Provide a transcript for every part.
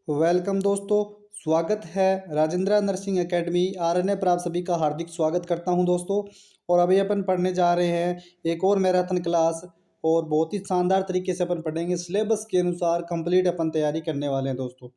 Welcome दोस्तों। स्वागत है राजेंद्रा नर्सिंग एकेडमी आरएनए पर आप सभी का हार्दिक स्वागत करता हूं दोस्तों। और अभी अपन पढ़ने जा रहे हैं एक और मैराथन क्लास और बहुत ही शानदार तरीके से अपन पढ़ेंगे। सिलेबस के अनुसार कंप्लीट अपन तैयारी करने वाले हैं दोस्तों।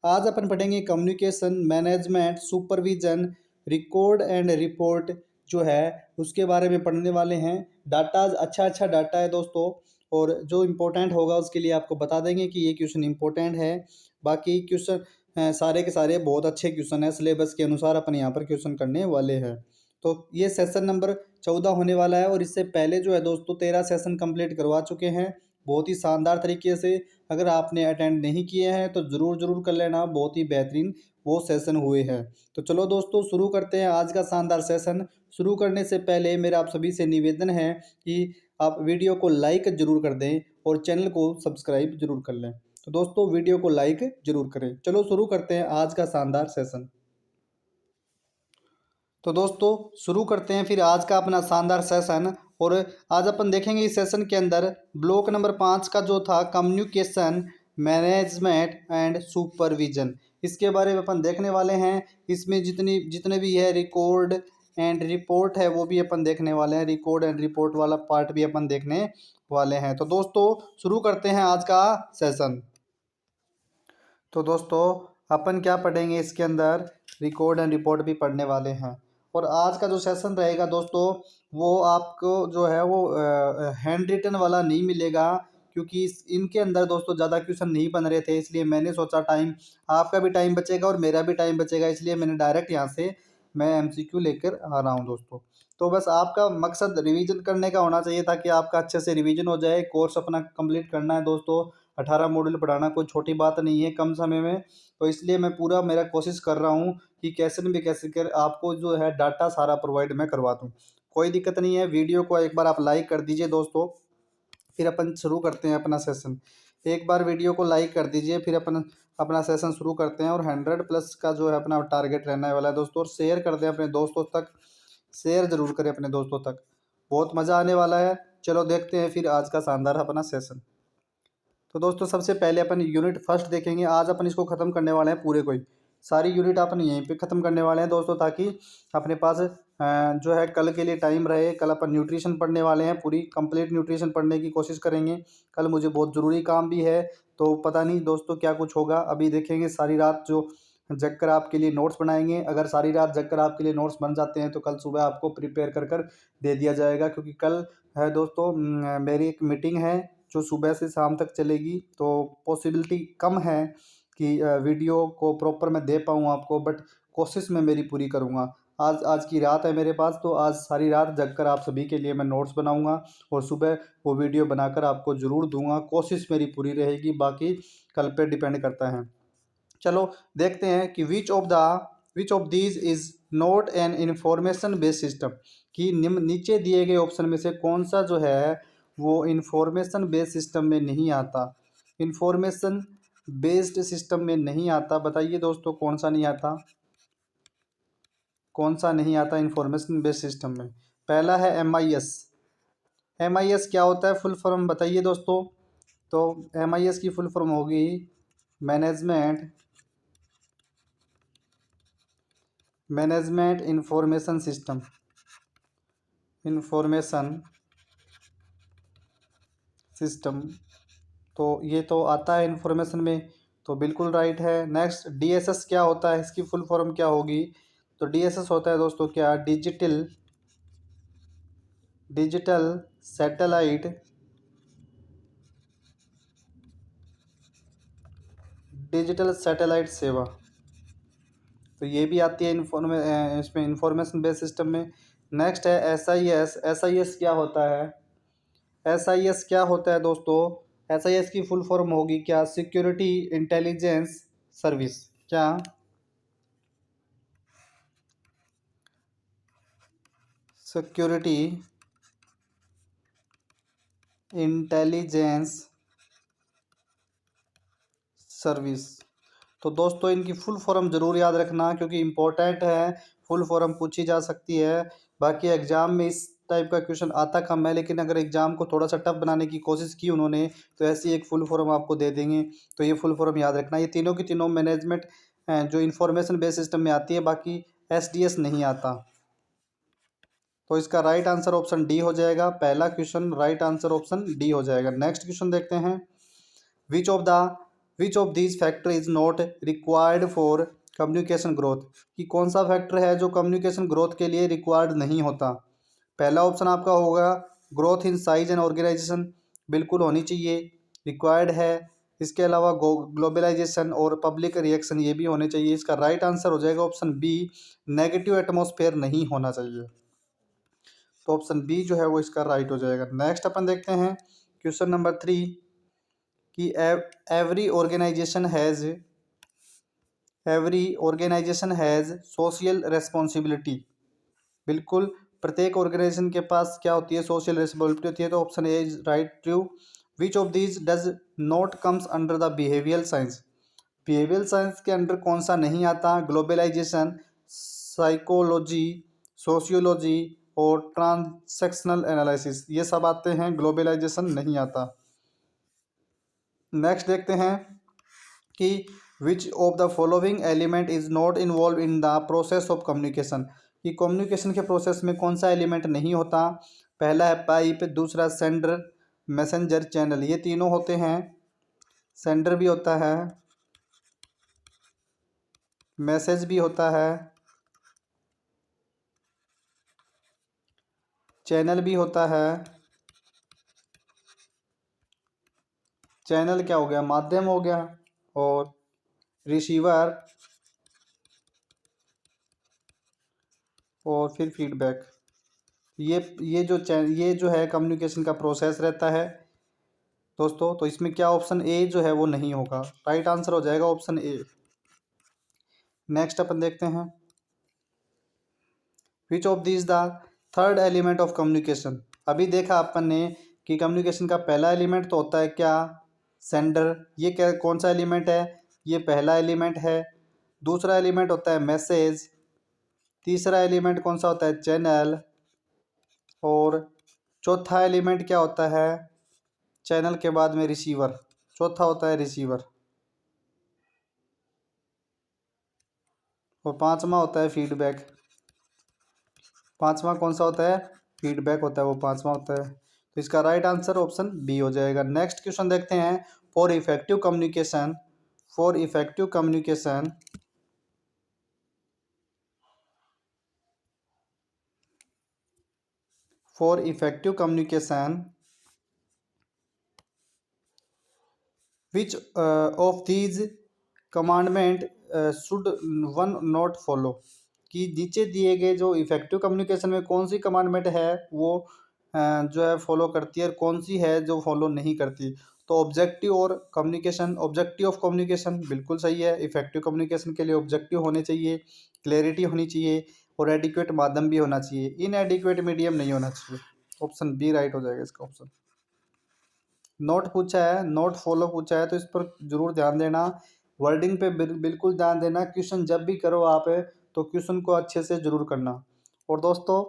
आज अपन पढ़ेंगे communication management supervision record and report जो है उसके बारे में पढ़ने वाले हैं। डाटा अच्छा डाटा है दोस्तों, और जो इम्पोर्टेंट होगा उसके लिए आपको बता देंगे कि ये क्वेश्चन इम्पोर्टेंट है। बाकी क्वेश्चन सारे के सारे बहुत अच्छे क्वेश्चन है। सिलेबस के अनुसार अपन यहाँ पर क्वेश्चन करने वाले हैं। तो ये सेशन नंबर 14 होने वाला है, और इससे पहले जो है दोस्तों 13 सेशन कंप्लीट करवा चुके हैं बहुत ही शानदार तरीके से। अगर आपने अटेंड नहीं किए हैं तो ज़रूर कर लेना, बहुत ही बेहतरीन वो सेशन हुए हैं। तो चलो दोस्तों शुरू करते हैं आज का शानदार सेशन। शुरू करने से पहले मेरा आप सभी से निवेदन है कि आप वीडियो को लाइक जरूर कर दें और चैनल को सब्सक्राइब जरूर कर लें। तो दोस्तों वीडियो को लाइक जरूर करें। चलो शुरू करते हैं आज का शानदार सेशन। तो दोस्तों शुरू करते हैं फिर आज का अपना शानदार सेशन। और आज अपन देखेंगे इस सेशन के अंदर ब्लॉक नंबर 5 का जो था कम्युनिकेशन मैनेजमेंट एंड सुपरविजन, इसके बारे में अपन देखने वाले हैं। इसमें जितने भी है रिकॉर्ड एंड रिपोर्ट है वो भी अपन देखने वाले हैं। रिकॉर्ड एंड रिपोर्ट वाला पार्ट भी अपन देखने वाले हैं। तो दोस्तों शुरू करते हैं आज का सेशन। तो दोस्तों अपन क्या पढ़ेंगे इसके अंदर, रिकॉर्ड एंड रिपोर्ट भी पढ़ने वाले हैं। और आज का जो सेशन रहेगा दोस्तों वो आपको जो है वो हैंड रिटन वाला नहीं मिलेगा, क्योंकि इनके अंदर दोस्तों ज़्यादा क्वेश्चन नहीं बन रहे थे। इसलिए मैंने सोचा टाइम आपका भी टाइम बचेगा और मेरा भी टाइम बचेगा, इसलिए मैंने डायरेक्ट यहाँ से मैं एमसीक्यू लेकर आ रहा हूँ दोस्तों। तो बस आपका मकसद रिवीजन करने का होना चाहिए ताकि आपका अच्छे से रिवीजन हो जाए। कोर्स अपना कंप्लीट करना है दोस्तों। 18 मॉड्यूल पढ़ाना कोई छोटी बात नहीं है कम समय में। तो इसलिए मैं पूरा मेरा कोशिश कर रहा हूँ कि कैसे न भी कैसे कर आपको जो है डाटा सारा प्रोवाइड मैं करवा दूँ। कोई दिक्कत नहीं है। वीडियो को एक बार आप लाइक कर दीजिए दोस्तों, फिर अपन शुरू करते हैं अपना सेशन। एक बार वीडियो को लाइक कर दीजिए, फिर अपन अपना सेशन शुरू करते हैं। और 100+ का जो है अपना टारगेट रहने वाला है दोस्तों। और शेयर कर दें अपने दोस्तों तक, शेयर ज़रूर करें अपने दोस्तों तक, बहुत मज़ा आने वाला है। चलो देखते हैं फिर आज का शानदार अपना सेशन। तो दोस्तों सबसे पहले अपन यूनिट फर्स्ट देखेंगे। आज अपन इसको ख़त्म करने वाले हैं पूरे को ही। सारी यूनिट अपन यहीं पे ख़त्म करने वाले हैं दोस्तों, ताकि अपने पास जो है कल के लिए टाइम रहे। कल अपन न्यूट्रिशन पढ़ने वाले हैं, पूरी कंप्लीट न्यूट्रिशन पढ़ने की कोशिश करेंगे। कल मुझे बहुत ज़रूरी काम भी है, तो पता नहीं दोस्तों क्या कुछ होगा, अभी देखेंगे। सारी रात जो जग कर आपके लिए नोट्स बनाएंगे। अगर सारी रात जग कर आपके लिए नोट्स बन जाते हैं तो कल सुबह आपको प्रिपेयर कर कर दे दिया जाएगा, क्योंकि कल है दोस्तों मेरी एक मीटिंग है जो सुबह से शाम तक चलेगी। तो पॉसिबिलिटी कम है कि वीडियो को प्रॉपर मैं दे पाऊँ आपको, बट कोशिश मैं मेरी पूरी करूँगा। आज की रात है मेरे पास, तो आज सारी रात जग कर आप सभी के लिए मैं नोट्स बनाऊँगा और सुबह वो वीडियो बनाकर आपको ज़रूर दूंगा। कोशिश मेरी पूरी रहेगी, बाकी कल पे डिपेंड करता है। चलो देखते हैं कि which of these is not an information based system, कि नीचे दिए गए ऑप्शन में से कौन सा जो है वो इंफॉर्मेशन बेस्ड सिस्टम में नहीं आता। इंफॉर्मेशन बेस्ड सिस्टम में नहीं आता। बताइए दोस्तों कौन सा नहीं आता, कौन सा नहीं आता इंफॉर्मेशन बेस्ड सिस्टम में। पहला है MIS। MIS क्या होता है, फुल फॉर्म बताइए दोस्तों। तो MIS की फुल फॉर्म होगी management information system. Information system, तो ये तो आता है इंफॉर्मेशन में, तो बिल्कुल राइट है। नेक्स्ट DSS क्या होता है, इसकी फुल फॉर्म क्या होगी। तो DSS होता है दोस्तों क्या, डिजिटल सैटेलाइट सेवा। तो ये भी आती है इसमें इंफॉर्मेशन बेस्ड सिस्टम में। नेक्स्ट है SIS। SIS क्या होता है, SIS क्या होता है दोस्तों। SIS की फुल फॉर्म होगी क्या, सिक्योरिटी इंटेलिजेंस सर्विस। क्या, सिक्योरिटी इंटेलिजेंस सर्विस। तो दोस्तों इनकी फुल फॉर्म ज़रूर याद रखना, क्योंकि इम्पोर्टेंट है, फुल फॉर्म पूछी जा सकती है। बाकी एग्ज़ाम में इस टाइप का क्वेश्चन आता कम है, लेकिन अगर एग्जाम को थोड़ा सा टफ बनाने की कोशिश की उन्होंने तो ऐसी एक फुल फॉर्म आपको दे देंगे। तो ये फुल फॉर्म याद रखना। ये तीनों की तीनों मैनेजमेंट जो इंफॉर्मेशन बेस्ड सिस्टम में आती है, बाकी एसडीएस नहीं आता। तो इसका राइट आंसर ऑप्शन डी हो जाएगा। पहला question right answer option D हो जाएगा। नेक्स्ट क्वेश्चन देखते हैं। विच of the which of these factor is not required for communication growth, कि कौन सा फैक्टर है जो कम्युनिकेशन ग्रोथ के लिए रिक्वायर्ड नहीं होता। पहला ऑप्शन आपका होगा growth in size and organisation, बिल्कुल होनी चाहिए, रिक्वायर्ड है। इसके अलावा ग्लोबलाइजेशन और पब्लिक रिएक्शन ये भी होने चाहिए। इसका राइट आंसर हो जाएगा ऑप्शन बी, नेगेटिव एटमॉस्फेयर नहीं होना चाहिए। तो ऑप्शन बी जो है वो इसका राइट हो जाएगा। नेक्स्ट अपन देखते हैं क्वेश्चन नंबर 3 कि every organisation has social responsibility, बिल्कुल प्रत्येक ऑर्गेनाइजेशन के पास क्या होती है, सोशल रिस्पॉन्सिबिलिटी होती है। तो option A is right true. Which of these does not comes under the behavioural science, behavioural science के अंडर कौन सा नहीं आता। ग्लोबलाइजेशन, साइकोलॉजी, सोशियोलॉजी और ट्रांसैक्शनल एनालिसिस, ये सब आते हैं, ग्लोबलाइजेशन नहीं आता। नेक्स्ट देखते हैं कि which of the following element is not involve in the process of communication, कि कम्युनिकेशन के प्रोसेस में कौन सा एलिमेंट नहीं होता। पहला है पाइप, दूसरा सेंडर, मैसेंजर, चैनल, ये तीनों होते हैं। सेंडर भी होता है, मैसेज भी होता है, चैनल भी होता है। चैनल क्या हो गया, माध्यम हो गया, और रिसीवर, और फिर फीडबैक। ये जो है कम्युनिकेशन का प्रोसेस रहता है दोस्तों। तो इसमें क्या ऑप्शन ए जो है वो नहीं होगा, राइट आंसर हो जाएगा ऑप्शन ए। नेक्स्ट अपन देखते हैं विच of this the third element of communication. अभी देखा अपन ने कि कम्युनिकेशन का पहला एलिमेंट तो होता है क्या, सेंडर, ये क्या कौन सा एलिमेंट है, ये पहला एलिमेंट है। दूसरा एलिमेंट होता है मैसेज, तीसरा एलिमेंट कौन सा होता है, चैनल, और चौथा एलिमेंट क्या होता है, चैनल के बाद में रिसीवर, चौथा होता है रिसीवर, और पांचवा होता है फीडबैक। पांचवा कौन सा होता है, फीडबैक होता है, वो पांचवा होता है। तो इसका राइट आंसर ऑप्शन बी हो जाएगा। नेक्स्ट क्वेश्चन देखते हैं। For effective communication, for effective communication for effective communication which of these commandment should one not follow, कि नीचे दिए गए जो इफेक्टिव कम्युनिकेशन में कौन सी कमांडमेंट है वो जो है फॉलो करती है, और कौन सी है जो फॉलो नहीं करती। तो ऑब्जेक्टिव और कम्युनिकेशन, ऑब्जेक्टिव ऑफ कम्युनिकेशन बिल्कुल सही है। इफेक्टिव कम्युनिकेशन के लिए ऑब्जेक्टिव होने चाहिए, क्लैरिटी होनी चाहिए, और एडिक्वेट माध्यम भी होना चाहिए, इनएडिक्वेट मीडियम नहीं होना चाहिए। ऑप्शन बी राइट हो जाएगा इसका ऑप्शन। नोट पूछा है, नोट फॉलो पूछा है, तो इस पर जरूर ध्यान देना, वर्डिंग पे बिल्कुल ध्यान देना। क्वेश्चन जब भी करो आप तो क्वेश्चन को अच्छे से जरूर करना। और दोस्तों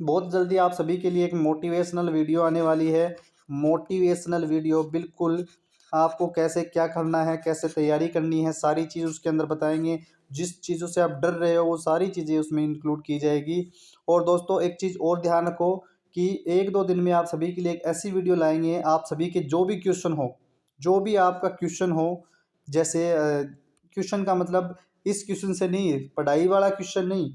बहुत जल्दी आप सभी के लिए एक मोटिवेशनल वीडियो आने वाली है। मोटिवेशनल वीडियो बिल्कुल आपको कैसे क्या करना है, कैसे तैयारी करनी है, सारी चीज़ उसके अंदर बताएंगे। जिस चीज़ों से आप डर रहे हो वो सारी चीज़ें उसमें इंक्लूड की जाएगी। और दोस्तों एक चीज़ और ध्यान रखो कि एक दो दिन में आप सभी के लिए एक ऐसी वीडियो लाएंगे, आप सभी के जो भी क्वेश्चन हो, जो भी आपका क्वेश्चन हो, जैसे क्वेश्चन का मतलब इस क्वेश्चन से नहीं, पढ़ाई वाला क्वेश्चन नहीं,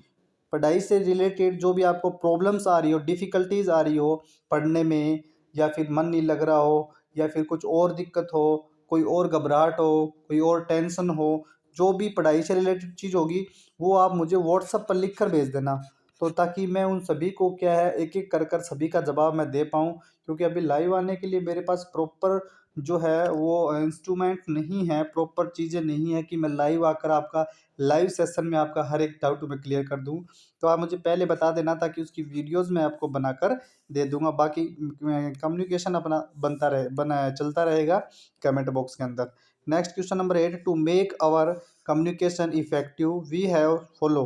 पढ़ाई से रिलेटेड जो भी आपको प्रॉब्लम्स आ रही हो, डिफ़िकल्टीज आ रही हो पढ़ने में, या फिर मन नहीं लग रहा हो, या फिर कुछ और दिक्कत हो, कोई और घबराहट हो, कोई और टेंशन हो, जो भी पढ़ाई से रिलेटेड चीज़ होगी वो आप मुझे व्हाट्सएप पर लिख कर भेज देना। तो ताकि मैं उन सभी को क्या है एक एक कर कर सभी का जवाब मैं दे पाऊँ, क्योंकि अभी लाइव आने के लिए मेरे पास प्रॉपर जो है वो इंस्ट्रूमेंट नहीं है, प्रॉपर चीज़ें नहीं है कि मैं लाइव आकर आपका लाइव सेशन में आपका हर एक डाउट मैं क्लियर कर दूं। तो आप मुझे पहले बता देना ताकि उसकी वीडियोस मैं आपको बनाकर दे दूंगा। बाकी कम्युनिकेशन अपना बना चलता रहेगा कमेंट बॉक्स के अंदर। Next question number 8, to make our communication effective we have follow,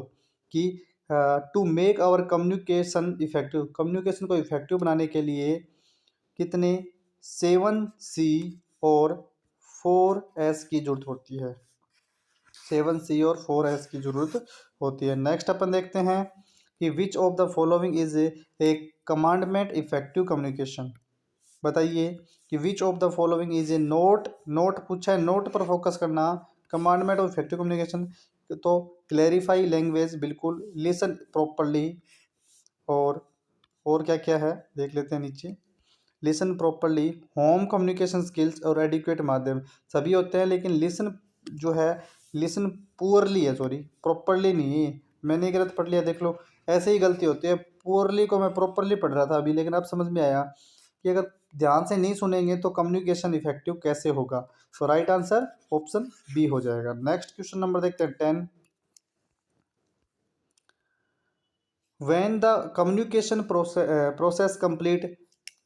कि to make our communication effective, communication को इफेक्टिव बनाने के लिए कितने 7C और 4S की जरूरत होती है, 7C और 4S की जरूरत होती है। नेक्स्ट अपन देखते हैं कि which of the following is a commandment effective communication. बताइए कि which of the following is a note, note पूछा है, नोट पर फोकस करना, कमांडमेंट ऑफ इफेक्टिव कम्युनिकेशन। तो क्लैरिफाई लैंग्वेज, बिल्कुल, लिसन प्रॉपरली, और क्या क्या है देख लेते हैं नीचे। Listen properly, home communication skills और एडिक्वेट माध्यम, सभी होते हैं, लेकिन लिसन जो है, लिसन पुअरली है, सॉरी प्रॉपरली नहीं है, मैंने गलत पढ़ लिया, देख लो, ऐसे ही गलती होती है। पुअरली को मैं प्रॉपरली पढ़ रहा था अभी, लेकिन अब समझ में आया कि अगर ध्यान से नहीं सुनेंगे तो कम्युनिकेशन इफेक्टिव कैसे होगा। So right answer option B हो जाएगा। नेक्स्ट क्वेश्चन नंबर देखते हैं 10। When the communication process complete,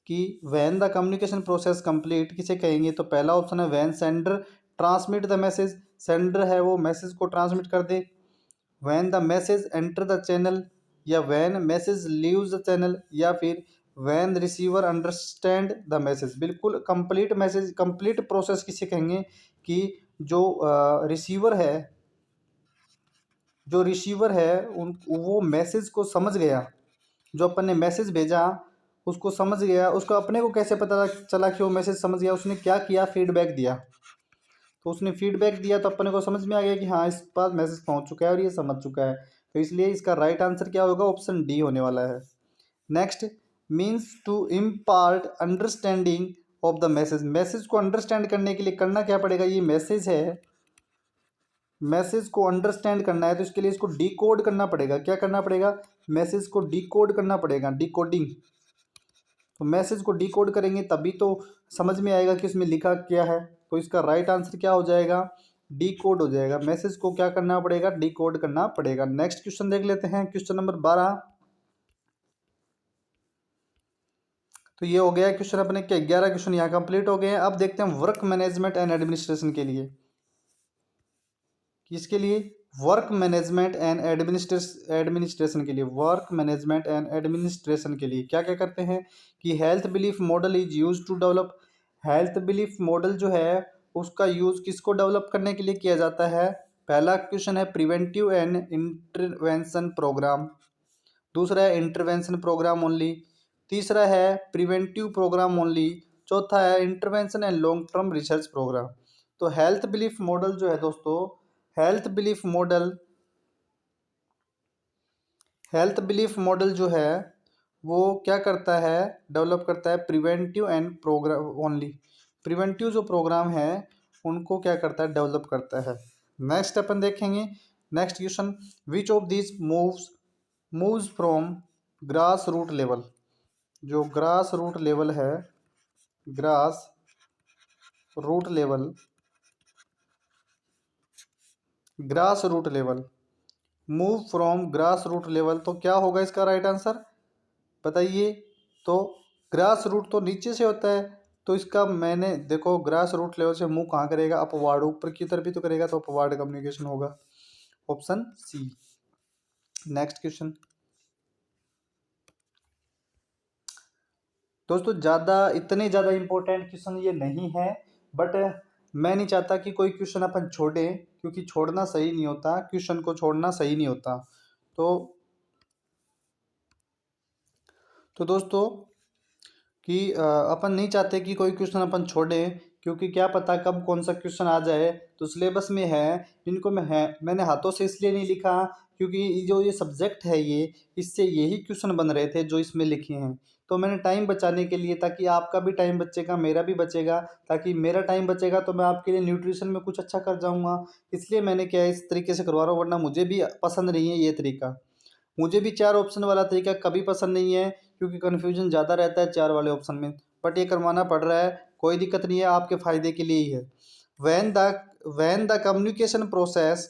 कि when the communication process complete किसे कहेंगे, तो पहला ऑप्शन है when sender transmit the message, sender है वो मैसेज को ट्रांसमिट कर दे। When the message enter the channel, या when message leaves the channel, या फिर when receiver understand the message. बिल्कुल कंप्लीट मैसेज, कंप्लीट प्रोसेस किसे कहेंगे, कि जो रिसीवर है, जो रिसीवर है उन वो मैसेज को समझ गया, जो अपन ने मैसेज भेजा उसको समझ गया, उसको अपने को कैसे पता चला कि वो मैसेज समझ गया, उसने क्या किया, फीडबैक दिया। तो उसने फीडबैक दिया तो अपने को समझ में आ गया कि हाँ इस पास मैसेज पहुंच चुका है और ये समझ चुका है। तो इसलिए इसका राइट आंसर क्या होगा, ऑप्शन डी होने वाला है। Next, means to impart understanding of the message, message को अंडरस्टैंड करने के लिए करना क्या पड़ेगा, ये मैसेज है, मैसेज को अंडरस्टैंड करना है तो इसके लिए इसको डिकोड करना पड़ेगा। क्या करना पड़ेगा, मैसेज को डिकोड करना पड़ेगा, डिकोडिंग। तो मैसेज को डिकोड करेंगे तभी तो समझ में आएगा कि इसमें लिखा क्या है। तो इसका राइट आंसर क्या हो जाएगा, डिकोड हो जाएगा। मैसेज को क्या करना पड़ेगा, डिकोड करना पड़ेगा। नेक्स्ट क्वेश्चन देख लेते हैं, क्वेश्चन नंबर 12। तो ये हो गया क्वेश्चन अपने के 11 क्वेश्चन यहाँ कंप्लीट हो गए हैं। अब देखते हैं वर्क मैनेजमेंट एंड एडमिनिस्ट्रेशन के लिए, किसके लिए, वर्क मैनेजमेंट एंड एडमिनिस्ट्रेशन के लिए, वर्क मैनेजमेंट एंड एडमिनिस्ट्रेशन के लिए क्या क्या करते हैं, कि health belief model is use to develop, health belief model जो है उसका यूज किसको डेवलप करने के लिए किया जाता है। पहला क्वेश्चन है प्रिवेंटिव एंड इंटरवेंशन प्रोग्राम, दूसरा है इंटरवेंशन प्रोग्राम ओनली, तीसरा है प्रिवेंटिव प्रोग्राम ओनली, चौथा है intervention and long term research programme. तो हेल्थ बिलीफ मॉडल जो है दोस्तों, health belief model, health belief model जो है वो क्या करता है, डेवलप करता है preventive and programme only, preventive जो प्रोग्राम है उनको क्या करता है, डेवलप करता है। नेक्स्ट अपन देखेंगे, next question, which of this moves from grass root level, जो ग्रास रूट लेवल है, grass root level, grass root level, move from grass root level, तो क्या होगा इसका राइट आंसर, बताइए। तो ग्रास रूट तो नीचे से होता है, तो इसका मैंने देखो ग्रास रूट लेवल से मूव कहाँ करेगा, अपवार्ड, ऊपर की तरफ भी तो करेगा, तो अपवार्ड कम्युनिकेशन होगा, ऑप्शन सी। नेक्स्ट क्वेश्चन दोस्तों, इतने ज़्यादा इंपॉर्टेंट क्वेश्चन ये नहीं है, बट मैं नहीं चाहता कि कोई क्वेश्चन अपन छोड़े, क्योंकि छोड़ना सही नहीं होता, क्वेश्चन को छोड़ना सही नहीं होता। तो दोस्तों कि अपन नहीं चाहते कि कोई क्वेश्चन अपन छोड़े, क्योंकि क्या पता कब कौन सा क्वेश्चन आ जाए। तो सिलेबस में है, इनको मैंने हाथों से इसलिए नहीं लिखा क्योंकि जो ये सब्जेक्ट है इससे यही क्वेश्चन बन रहे थे जो इसमें लिखे हैं। तो मैंने टाइम बचाने के लिए, ताकि आपका भी टाइम बचेगा, मेरा भी बचेगा, ताकि मेरा टाइम बचेगा तो मैं आपके लिए न्यूट्रिशन में कुछ अच्छा कर जाऊँगा, इसलिए मैंने क्या है इस तरीके से करवा रहा हूँ, वरना मुझे भी पसंद नहीं है ये तरीका। मुझे भी 4 ऑप्शन वाला तरीका कभी पसंद नहीं है, क्योंकि कन्फ्यूजन ज़्यादा रहता है 4 वाले ऑप्शन में, बट ये करवाना पड़ रहा है, कोई दिक्कत नहीं है, आपके फ़ायदे के लिए ही है। When the communication process,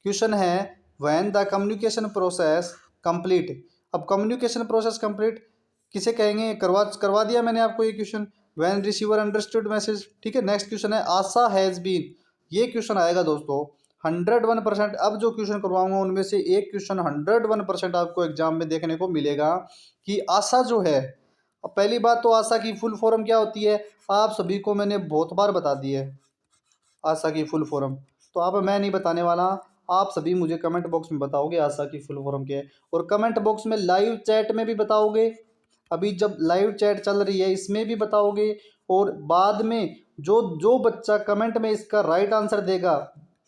question है when the communication process complete. अब कम्युनिकेशन प्रोसेस कंप्लीट किसे कहेंगे, करवा करवा दिया मैंने आपको ये question, when receiver understood message. ठीक है, नेक्स्ट क्वेश्चन है आशा हैज़ बीन, ये क्वेश्चन आएगा दोस्तों, 101%। अब जो क्वेश्चन करवाऊंगा उनमें से एक क्वेश्चन 101% आपको एग्जाम में देखने को मिलेगा कि आशा जो है। अब पहली बात तो आशा की फुल फॉर्म क्या होती है, आप सभी को मैंने बहुत बार बता दी है आशा की फुल फॉर्म। तो अब मैं नहीं बताने वाला, आप सभी मुझे कमेंट बॉक्स में बताओगे आशा की फुल फॉर्म क्या है, और कमेंट बॉक्स में लाइव चैट में भी बताओगे। अभी जब लाइव चैट चल रही है इसमें भी बताओगे, और बाद में जो जो बच्चा कमेंट में इसका राइट आंसर देगा,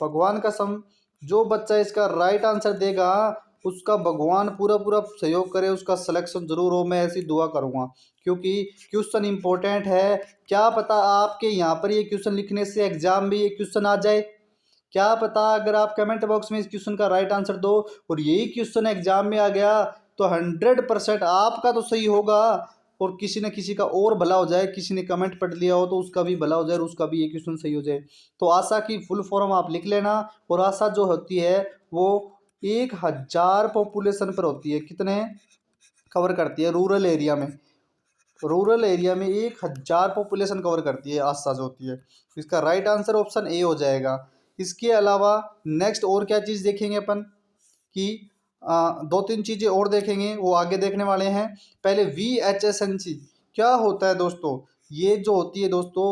भगवान कसम, जो बच्चा इसका राइट आंसर देगा उसका भगवान पूरा पूरा सहयोग करे, उसका सिलेक्शन जरूर हो, मैं ऐसी दुआ करूँगा। क्योंकि क्वेश्चन इंपॉर्टेंट है। क्या पता आपके यहाँ पर ये क्वेश्चन लिखने से एग्जाम में ये क्वेश्चन आ जाए। क्या पता अगर आप कमेंट बॉक्स में इस क्वेश्चन का राइट आंसर दो और यही क्वेश्चन एग्जाम में आ गया तो 100% आपका तो सही होगा, और किसी न किसी का और भला हो जाए, किसी ने कमेंट पढ़ लिया हो तो उसका भी भला हो जाए और उसका भी ये क्वेश्चन सही हो जाए। तो आशा की फुल फॉर्म आप लिख लेना। और आशा जो होती है वो 1000 पॉपुलेशन पर होती है। कितने कवर करती है रूरल एरिया में, रूरल एरिया में 1000 पॉपुलेशन कवर करती है आशा जो होती है। इसका राइट आंसर ऑप्शन ए हो जाएगा। इसके अलावा नेक्स्ट और क्या चीज़ देखेंगे अपन कि दो तीन चीज़ें और देखेंगे, वो आगे देखने वाले हैं। पहले VHSNC क्या होता है दोस्तों, ये जो होती है दोस्तों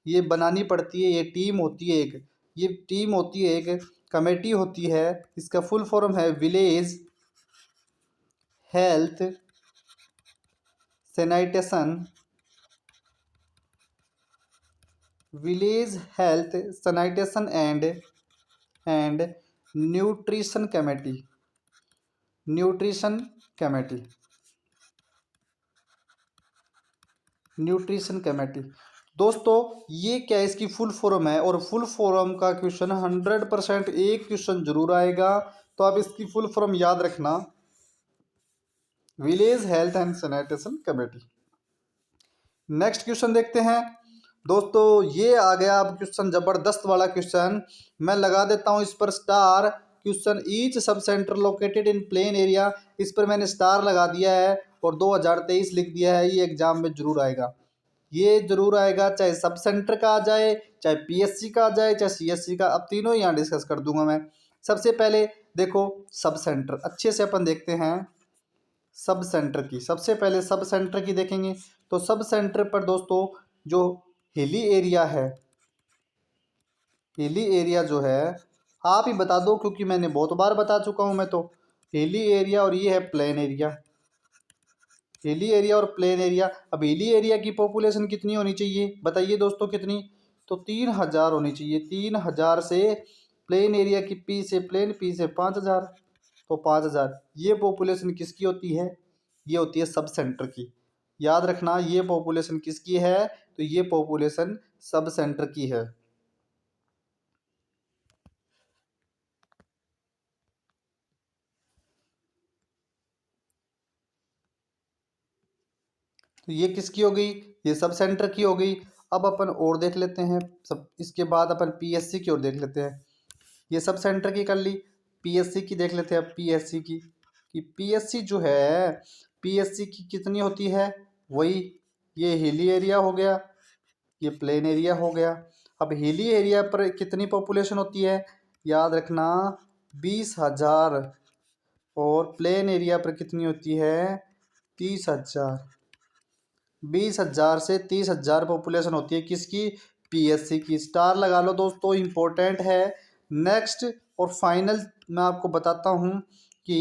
ये बनानी पड़ती है, ये टीम होती है एक, ये टीम होती है एक कमेटी होती है। इसका फुल फॉर्म है village health sanitation, village health sanitation and nutrition committee, nutrition committee, nutrition committee. दोस्तों ये क्या है, इसकी फुल फॉर्म है, और फुल फॉर्म का क्वेश्चन 100% एक क्वेश्चन जरूर आएगा। तो आप इसकी फुल फॉर्म याद रखना, village health and sanitation committee. Next question देखते हैं दोस्तों। ये आ गया अब क्वेश्चन जबरदस्त वाला क्वेश्चन, मैं लगा देता हूँ इस पर star. Question each sub centre located in plain area, इस पर मैंने स्टार लगा दिया है और 2023 लिख दिया है। ये एग्जाम में जरूर आएगा, ये जरूर आएगा, चाहे सब सेंटर का आ जाए, चाहे PSC का आ जाए, चाहे CSC का। अब तीनों यहाँ डिस्कस कर दूंगा मैं। सबसे पहले देखो सब सेंटर अच्छे से अपन देखते हैं। सब सेंटर की सबसे पहले सब सेंटर की देखेंगे तो सब सेंटर पर दोस्तों जो हिली एरिया है, हिली एरिया जो है आप ही बता दो क्योंकि मैंने बहुत बार बता चुका हूँ मैं तो। हिली एरिया और ये है प्लेन एरिया, हिली एरिया और प्लेन एरिया। अब हिली एरिया की पॉपुलेशन कितनी होनी चाहिए बताइए दोस्तों कितनी, तो 3000 होनी चाहिए। 3000 से प्लेन एरिया की P से प्लेन P से 5000, तो 5000। ये पॉपुलेशन किसकी होती है, ये होती है सब सेंटर की। याद रखना ये पॉपुलेशन किसकी है, तो ये पॉपुलेशन सब सेंटर की है। तो ये किसकी हो गई, ये सब सेंटर की हो गई। अब अपन और देख लेते हैं सब, इसके बाद अपन PSC की ओर देख लेते हैं। ये सब सेंटर की कर ली, PSC की देख लेते हैं। अब PSC की कि PSC जो है PSC की कितनी होती है, वही ये हिली एरिया हो गया, ये प्लेन एरिया हो गया। अब हिली एरिया पर कितनी पॉपुलेशन होती है, याद रखना 20,000, और प्लेन एरिया पर कितनी होती है 30,000। 20,000 से 30,000 पॉपुलेशन होती है किसकी, PSC की। स्टार लगा लो दोस्तों, इम्पोर्टेंट है। नेक्स्ट और फाइनल मैं आपको बताता हूँ कि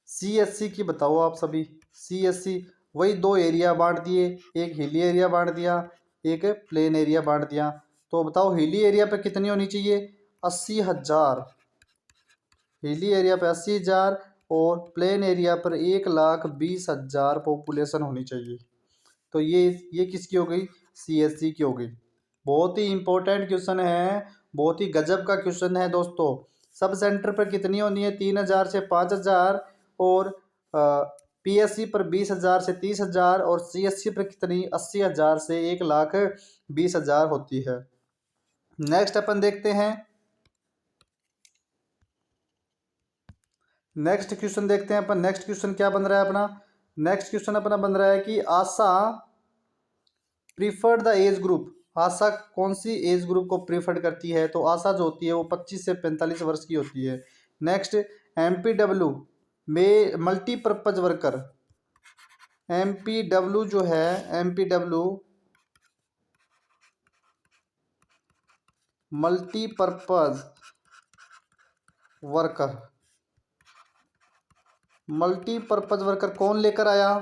CSC की बताओ आप सभी। CSC वही दो एरिया बांट दिए, एक हिली एरिया बांट दिया, एक प्लेन एरिया बांट दिया। तो बताओ हिली एरिया पे कितनी होनी चाहिए, 80,000। हिली एरिया पे 80,000 और प्लेन एरिया पर 1,20,000 पॉपुलेशन होनी चाहिए। तो ये किसकी हो गई, CSC की हो गई। बहुत ही इंपॉर्टेंट क्वेश्चन है, बहुत ही गजब का क्वेश्चन है दोस्तों। सब सेंटर पर कितनी होनी है, 3,000 से 5,000, और PSC पर 20,000 से 30,000, और CSC पर कितनी 80,000 से 1,20,000 होती है। नेक्स्ट अपन देखते हैं, नेक्स्ट क्वेश्चन देखते हैं अपन। नेक्स्ट क्वेश्चन क्या बन रहा है अपना, नेक्स्ट क्वेश्चन अपना बन रहा है कि आशा प्रीफर्ड द एज ग्रुप, आशा कौन सी एज ग्रुप को प्रीफर करती है? तो आशा जो होती है वो 25 से 45 वर्ष की होती है। नेक्स्ट, MPW में मल्टीपर्पज वर्कर, MPW जो है, MPW multipurpose worker, multipurpose worker कौन लेकर आया?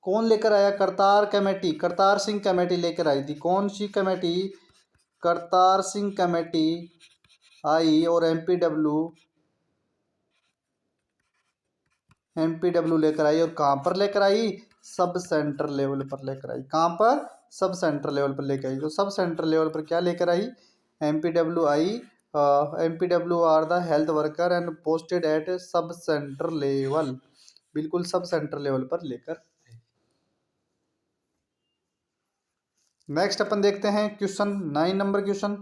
कौन लेकर आया? करतार कमेटी, करतार सिंह कमेटी लेकर आई थी। कौन सी कमेटी? करतार सिंह कमेटी आई और एमपीडब्ल्यू लेकर आई। और कहाँ पर लेकर आई? सब सेंटर लेवल पर लेकर आई। कहाँ पर? सब सेंटर लेवल पर लेकर आई। तो सब सेंटर लेवल पर क्या लेकर आई? एमपीडब्ल्यू आई। MPW are the health worker and posted at sub centre level, बिल्कुल सब सेंटर लेवल पर लेकर। नेक्स्ट अपन देखते हैं question 9 number question.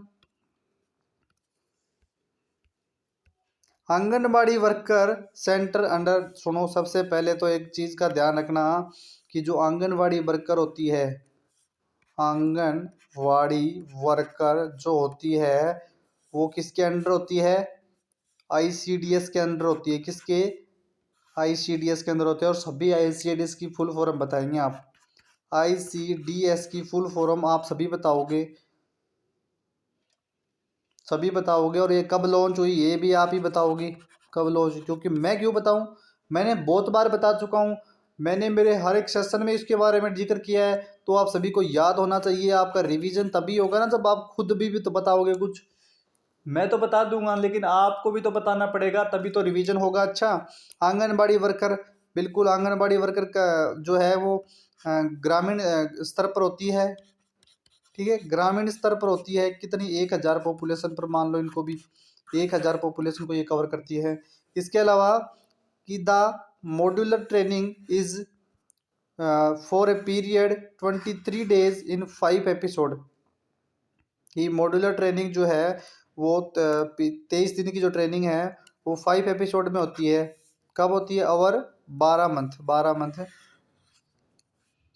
Anganwadi worker centre under, सुनो सबसे पहले तो एक चीज का ध्यान रखना कि जो आंगनबाड़ी वर्कर होती है, आंगनबाड़ी वर्कर जो होती है वो किसके अंडर होती है? आईसीडीएस के अंडर होती है। किसके? आईसीडीएस के अंदर होते हैं। और सभी आईसीडीएस की फुल फॉर्म बताएंगे आप। आईसीडीएस की फुल फॉर्म आप सभी बताओगे, सभी बताओगे। और ये कब लॉन्च हुई ये भी आप ही बताओगे कब लॉन्च हुई। क्योंकि मैं क्यों बताऊं, मैंने बहुत बार बता चुका हूं, मैंने मेरे हर एक सेशन में इसके बारे में जिक्र किया है। तो आप सभी को याद होना चाहिए। आपका रिवीजन तभी होगा ना जब आप खुद भी तो बताओगे कुछ। मैं तो बता दूंगा लेकिन आपको भी तो बताना पड़ेगा, तभी तो रिवीजन होगा। अच्छा, आंगनबाड़ी वर्कर, बिल्कुल आंगनबाड़ी वर्कर का जो है वो ग्रामीण स्तर पर होती है। ठीक है, ग्रामीण स्तर पर होती है। कितनी? 1000 पॉपुलेशन पर मान लो इनको भी, 1000 पॉपुलेशन को ये कवर करती है। इसके अलावा कि the modular training is for a period 23 days in 5 episode. ये मॉड्यूलर ट्रेनिंग जो है वो 23 दिन की जो ट्रेनिंग है वो 5 एपिसोड में होती है। कब होती है? ओवर 12 मंथ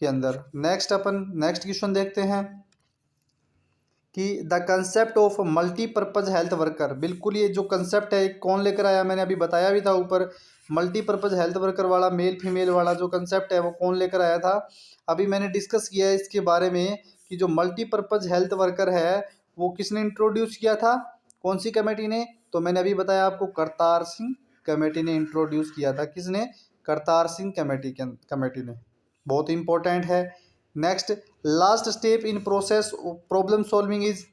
के अंदर। नेक्स्ट अपन नेक्स्ट क्वेश्चन देखते हैं कि the concept of multipurpose health worker, बिल्कुल ये जो कंसेप्ट है कौन लेकर आया? मैंने अभी बताया भी था ऊपर, मल्टीपर्पज हेल्थ वर्कर वाला मेल फीमेल वाला जो कंसेप्ट है वो कौन लेकर आया था? अभी मैंने डिस्कस किया है इसके बारे में कि जो मल्टीपर्पज हेल्थ वर्कर है वो किसने इंट्रोड्यूस किया था? कौन सी कमेटी ने? तो मैंने अभी बताया आपको, करतार सिंह कमेटी ने इंट्रोड्यूस किया था। किसने? करतार सिंह कमेटी ने। बहुत इंपॉर्टेंट है। Next, last step in process problem solving is,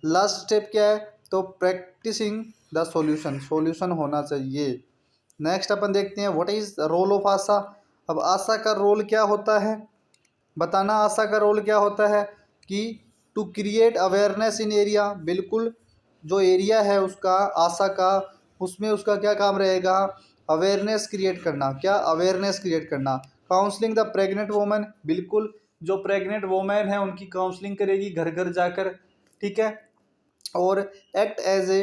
last step क्या है? तो प्रैक्टिसिंग द सॉल्यूशन, सॉल्यूशन होना चाहिए। नेक्स्ट अपन देखते हैं व्हाट इज रोल ऑफ आशा। अब आशा का रोल क्या होता है बताना। आशा का रोल क्या होता है कि to create awareness in area, बिल्कुल जो एरिया है उसका आशा का, उसमें उसका क्या काम रहेगा? अवेयरनेस क्रिएट करना। क्या? अवेयरनेस क्रिएट करना। काउंसलिंग द प्रेग्नेंट वोमेन, बिल्कुल जो प्रेग्नेंट वोमेन है उनकी काउंसलिंग करेगी घर घर जाकर। ठीक है, और act as a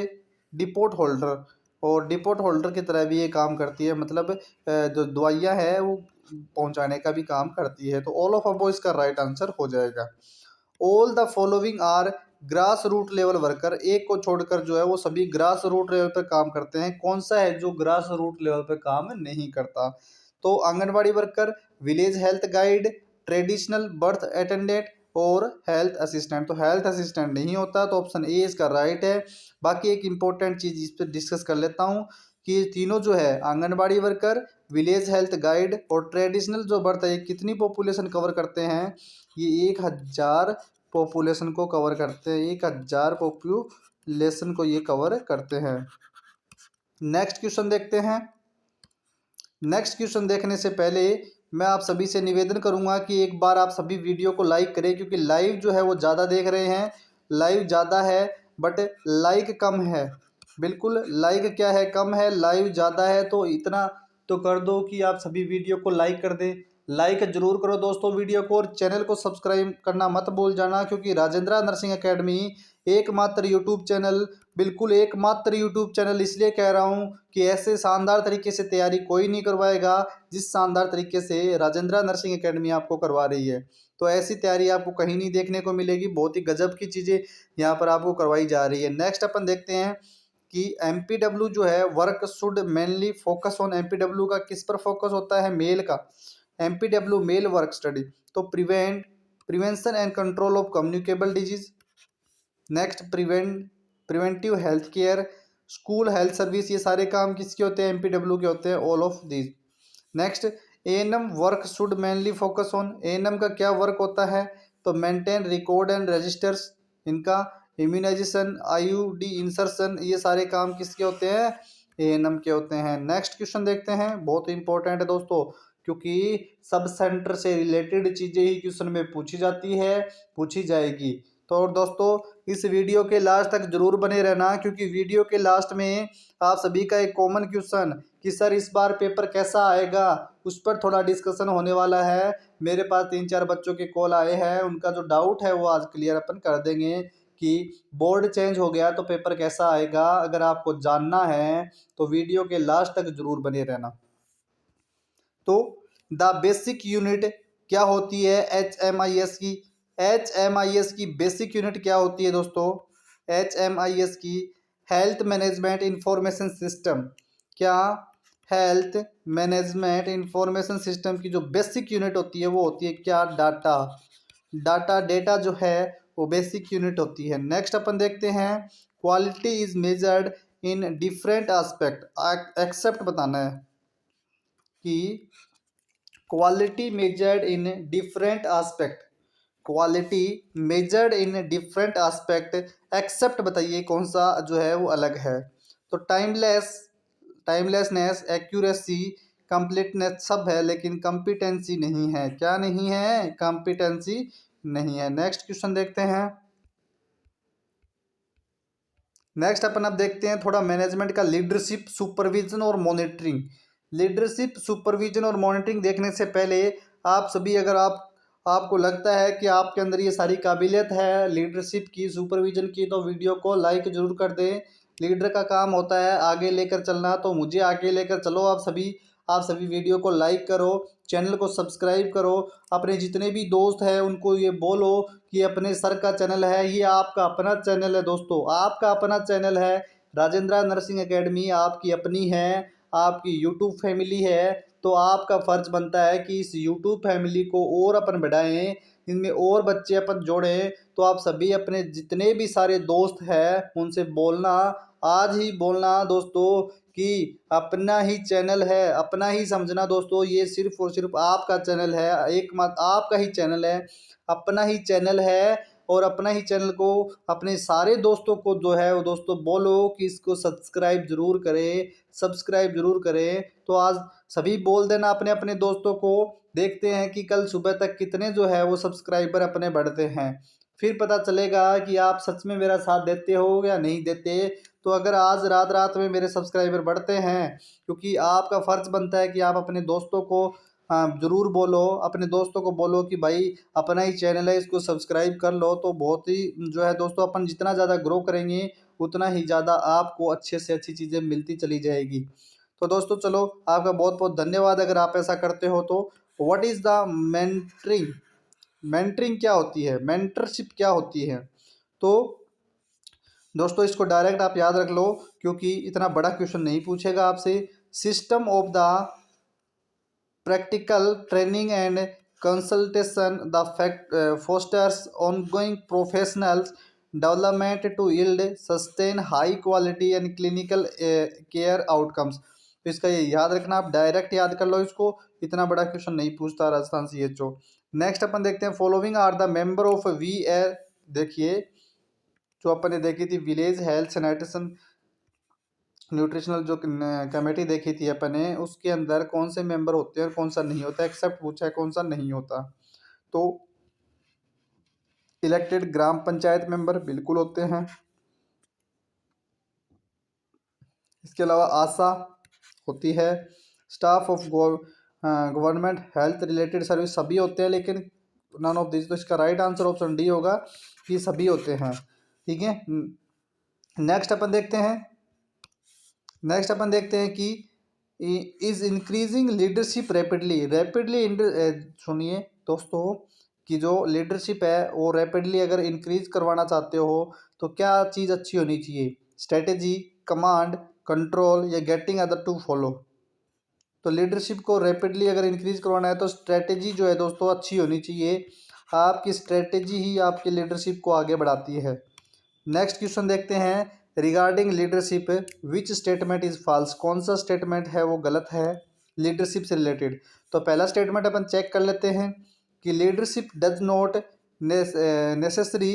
depot holder, और डिपोट होल्डर की तरह भी ये काम करती है, मतलब जो दवाइयाँ है वो पहुंचाने का भी काम करती है। तो ऑल ऑफ अबो इसका राइट आंसर हो जाएगा। All the following are grass root level worker, एक को छोड़कर जो है वो सभी ग्रास रूट लेवल पर काम करते हैं। कौन सा है जो ग्रास रूट लेवल पर काम नहीं करता? तो anganwadi worker, village health guide, traditional birth attendant और हेल्थ असिस्टेंट। तो हेल्थ असिस्टेंट नहीं होता, तो ऑप्शन ए इसका राइट है। बाकी एक इंपॉर्टेंट चीज इस पर डिस्कस कर लेता हूँ कि तीनों जो है anganwadi worker, village health guide और ट्रेडिशनल जो बर्थ है, कितनी पॉपुलेशन कवर करते हैं? ये 1000 पॉपुलेशन को कवर करते हैं। 1000 पॉपुलेशन को ये कवर करते हैं। नेक्स्ट क्वेश्चन देखते हैं। नेक्स्ट क्वेश्चन देखने से पहले मैं आप सभी से निवेदन करूंगा कि एक बार आप सभी वीडियो को लाइक करें, क्योंकि लाइव जो है वो ज़्यादा देख रहे हैं, लाइव ज़्यादा है बट लाइक कम है। बिल्कुल लाइक क्या है? कम है। लाइव ज़्यादा है, तो इतना तो कर दो कि आप सभी वीडियो को लाइक कर दें। लाइक जरूर करो दोस्तों वीडियो को, और चैनल को सब्सक्राइब करना मत भूल जाना, क्योंकि राजेंद्रा नर्सिंग एकेडमी एकमात्र यूट्यूब चैनल बिल्कुल एकमात्र यूट्यूब चैनल इसलिए कह रहा हूँ कि ऐसे शानदार तरीके से तैयारी कोई नहीं करवाएगा जिस शानदार तरीके से राजेंद्र नर्सिंग एकेडमी आपको करवा रही है। तो ऐसी तैयारी आपको कहीं नहीं देखने को मिलेगी, बहुत ही गजब की चीज़ें यहाँ पर आपको करवाई जा रही है। नेक्स्ट अपन देखते हैं कि MPW जो है work should mainly focus on, MPW का किस पर फोकस होता है, मेल का। MPW मेल वर्क स्टडी, तो prevention and control of communicable disease. Next preventive health care, school health service, ये सारे काम किसके होते हैं, MPW के होते हैं, all of these. Next ANM work should mainly focus on, ANM का क्या वर्क होता है, तो मेंटेन रिकॉर्ड एंड रजिस्टर्स, इनका इम्यूनाइजेशन, IUD इंसर्शन, ये सारे काम किसके होते हैं, ANM के होते हैं। नेक्स्ट क्वेश्चन देखते हैं, बहुत इंपॉर्टेंट है दोस्तों, क्योंकि सब सेंटर से रिलेटेड चीज़ें ही क्वेश्चन में पूछी जाती है, पूछी जाएगी। तो और दोस्तों इस वीडियो के लास्ट तक जरूर बने रहना, क्योंकि वीडियो के लास्ट में आप सभी का एक कॉमन क्वेश्चन कि सर इस बार पेपर कैसा आएगा, उस पर थोड़ा डिस्कशन होने वाला है। मेरे पास 3-4 बच्चों के कॉल आए हैं, उनका जो डाउट है वो आज क्लियर अपन कर देंगे कि बोर्ड चेंज हो गया तो पेपर कैसा आएगा। अगर आपको जानना है तो वीडियो के लास्ट तक जरूर बने रहना। तो द बेसिक यूनिट क्या होती है HMIS की, HMIS की बेसिक यूनिट क्या होती है दोस्तों, HMIS की हेल्थ मैनेजमेंट इंफॉर्मेशन सिस्टम। क्या हेल्थ मैनेजमेंट इंफॉर्मेशन सिस्टम की जो बेसिक यूनिट होती है वो होती है क्या, डेटा जो है वो बेसिक यूनिट होती है। नेक्स्ट अपन देखते हैं quality is measured in different aspect, except बताना है कि quality measured in different aspect, quality measured in different aspect except बताइए कौन सा जो है वो अलग है। तो टाइमलेसनेस, एक्यूरेसी, कंप्लीटनेस सब है, लेकिन कंपिटेंसी नहीं है। क्या नहीं है, कंपिटेंसी नहीं है। नेक्स्ट क्वेश्चन देखते हैं। नेक्स्ट अपन अब देखते हैं थोड़ा मैनेजमेंट का, लीडरशिप, सुपरविजन और मॉनिटरिंग। लीडरशिप, सुपरविजन और मॉनिटरिंग देखने से पहले आप सभी, अगर आपको लगता है कि आपके अंदर ये सारी काबिलियत है लीडरशिप की, सुपरविजन की, तो वीडियो को लाइक जरूर कर दें। लीडर का काम होता है आगे लेकर चलना, तो मुझे आगे लेकर चलो आप सभी वीडियो को लाइक करो, चैनल को सब्सक्राइब करो, अपने जितने भी दोस्त हैं उनको ये बोलो कि अपने सर का चैनल है, ये आपका अपना चैनल है दोस्तों, आपका अपना चैनल है। राजेंद्र नर्सिंग एकेडमी आपकी अपनी है, आपकी यूट्यूब फैमिली है। तो आपका फ़र्ज बनता है कि इस यूट्यूब फैमिली को और अपन बढ़ाएं, इनमें और बच्चे अपन जोड़ें। तो आप सभी अपने जितने भी सारे दोस्त हैं उनसे बोलना, आज ही बोलना दोस्तों कि अपना ही चैनल है, अपना ही समझना दोस्तों, ये सिर्फ और सिर्फ आपका चैनल है, एकमात्र आपका ही चैनल है, अपना ही चैनल है। और अपना ही चैनल को अपने सारे दोस्तों को जो है वो दोस्तों बोलो कि इसको सब्सक्राइब जरूर करें, सब्सक्राइब जरूर करें। तो आज सभी बोल देना अपने अपने दोस्तों को, देखते हैं कि कल सुबह तक कितने जो है वो सब्सक्राइबर अपने बढ़ते हैं। फिर पता चलेगा कि आप सच में मेरा साथ देते हो या नहीं देते। तो अगर आज रात रात में मेरे सब्सक्राइबर बढ़ते हैं, क्योंकि आपका फ़र्ज़ बनता है कि आप अपने दोस्तों को ज़रूर बोलो, अपने दोस्तों को बोलो कि भाई अपना ही चैनल है, इसको सब्सक्राइब कर लो। तो बहुत ही जो है दोस्तों, अपन जितना ज़्यादा ग्रो करेंगे उतना ही ज़्यादा आपको अच्छे से अच्छी चीज़ें मिलती चली जाएगी। तो दोस्तों चलो, आपका बहुत बहुत धन्यवाद अगर आप ऐसा करते हो तो। What is the mentoring, mentoring क्या होती है, मेंटरशिप क्या होती है। तो दोस्तों इसको डायरेक्ट आप याद रख लो, क्योंकि इतना बड़ा क्वेश्चन नहीं पूछेगा आपसे। System of the practical training and consultation the fosters ongoing professional development to yield sustain high quality and clinical care outcomes। तो इसका ये याद रखना, आप डायरेक्ट याद कर लो इसको, इतना बड़ा क्वेश्चन नहीं पूछता राजस्थान CHO। नेक्स्ट अपन देखते हैं, following are the member of V A, देखिए जो अपन ने देखी थी विलेज हेल्थ सैनिटेशन न्यूट्रिशनल जो कमेटी देखी थी अपन ने, उसके अंदर कौन से मेंबर होते हैं और कौन सा नहीं होता, एक्सेप्ट पूछा है कौन सा नहीं होता। तो इलेक्टेड ग्राम पंचायत मेंबर बिल्कुल होते हैं। इसके अलावा आशा होती है, staff of government health related service सभी होते हैं, लेकिन नन ऑफ दिस, तो इसका राइट आंसर ऑप्शन डी होगा कि सभी होते हैं। ठीक है। नेक्स्ट अपन देखते हैं कि इज इंक्रीजिंग लीडरशिप रैपिडली। सुनिए दोस्तों, कि जो लीडरशिप है वो रैपिडली अगर इंक्रीज करवाना चाहते हो तो क्या चीज़ अच्छी होनी चाहिए? स्ट्रेटेजी, कमांड, कंट्रोल या गेटिंग अदर टू फॉलो। तो लीडरशिप को रैपिडली अगर इंक्रीज करवाना है तो स्ट्रेटेजी जो है दोस्तों अच्छी होनी चाहिए। आपकी स्ट्रेटेजी ही आपकी लीडरशिप को आगे बढ़ाती है। नेक्स्ट क्वेश्चन देखते हैं, regarding leadership which statement is false. कौन सा स्टेटमेंट है वो गलत है लीडरशिप से रिलेटेड? तो पहला स्टेटमेंट अपन चेक कर लेते हैं कि leadership does not necessary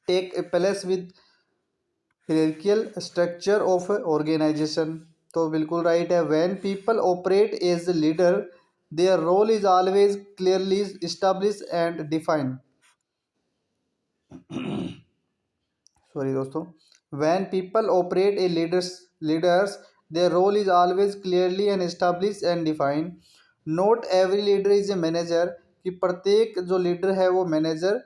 take a place with hierarchical structure of organisation. तो बिल्कुल राइट है। When people operate as leader their role is always clearly establish and defined. Sorry दोस्तों, when people operate a leaders their role is always clearly and establish and defined. Not every leader is a manager, कि प्रत्येक जो leader है वो manager,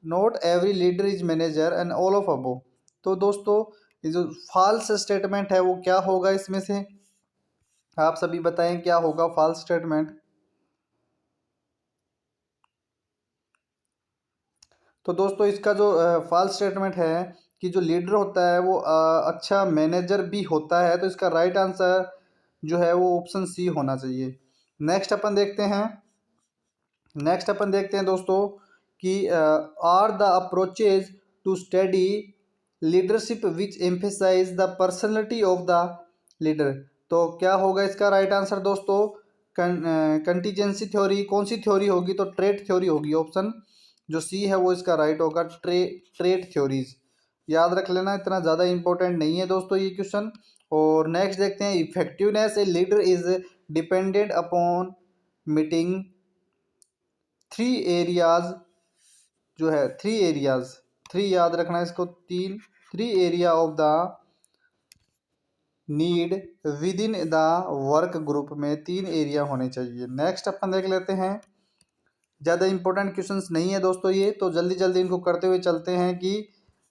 not every leader is manager and all of above. तो दोस्तों ये जो false statement है वो क्या होगा इसमें से? आप सभी बताएं क्या होगा फॉल्स स्टेटमेंट। तो दोस्तों इसका जो फॉल्स स्टेटमेंट है कि जो लीडर होता है वो अच्छा मैनेजर भी होता है, तो इसका राइट आंसर जो है वो ऑप्शन सी होना चाहिए। नेक्स्ट अपन देखते हैं दोस्तों कि are the approaches to study leadership which emphasize the personality of the leader. तो क्या होगा इसका राइट आंसर दोस्तों? Contingency theory. कौन सी थ्योरी होगी? तो ट्रेट थ्योरी होगी। ऑप्शन जो सी है वो इसका राइट होगा, ट्रेट थ्योरीज। याद रख लेना, इतना ज़्यादा इंपॉर्टेंट नहीं है दोस्तों ये क्वेश्चन। और नेक्स्ट देखते हैं, effectiveness a leader is dependent upon meeting three areas. जो है थ्री याद रखना है इसको, three area of the need with in the work group में 3 एरिया होने चाहिए। नेक्स्ट अपन देख लेते हैं, ज़्यादा इंपॉर्टेंट क्वेश्चंस नहीं है दोस्तों ये, तो जल्दी जल्दी इनको करते हुए चलते हैं कि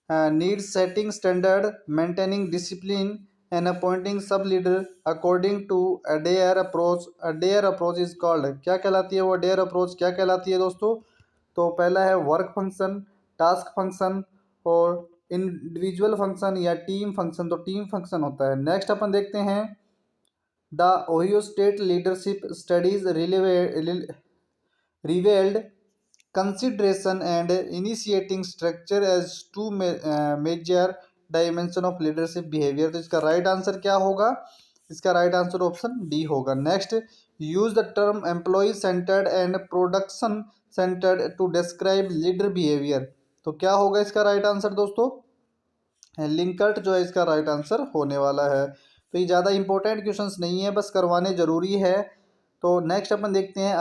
need setting standard, maintaining discipline and appointing sub leader according to Adair approach. Adair approach is called, क्या कहलाती है वो अडेयर अप्रोच, क्या कहलाती है दोस्तों? तो पहला है वर्क फंक्शन, टास्क फंक्शन और इंडिविजुअल फंक्शन या टीम फंक्शन। तो टीम फंक्शन होता है। नेक्स्ट अपन देखते हैं, the Ohio state leadership studies revealed consideration and initiating structure as two major dimension of leadership behavior। तो इसका राइट आंसर क्या होगा? इसका राइट आंसर ऑप्शन डी होगा। Next, use the term employee centred and production centred to describe leader behaviour. तो क्या होगा इसका राइट आंसर दोस्तों? लिंकर्ट जो है इसका राइट आंसर होने वाला है। तो ये ज़्यादा इंपॉर्टेंट क्वेश्चंस नहीं है, बस करवाने जरूरी है। तो नेक्स्ट अपन देखते हैं,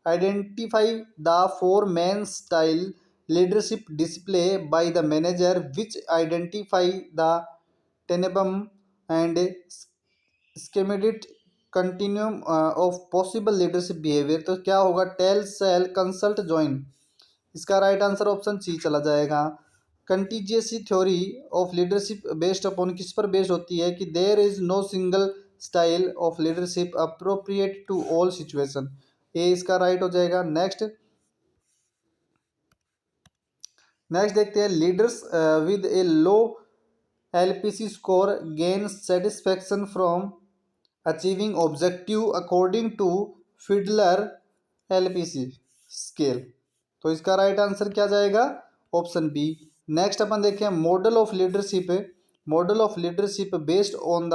identify the 4 main style leadership display by the manager which identify the Tannenbaum and Schmidt continuum of possible leadership behaviour. तो क्या होगा? Tell, sell, consult, join. इसका राइट आंसर ऑप्शन सी चला जाएगा। Contingency theory of leadership based upon किस पर based होती है? कि there is no single style of leadership appropriate to all situation. ये इसका राइट हो जाएगा। नेक्स्ट देखते हैं, leaders with a low LPC score gain satisfaction from achieving objective according to Fiedler LPC scale. तो इसका राइट आंसर क्या जाएगा? Option B. नेक्स्ट अपन देखें, model of leadership based on the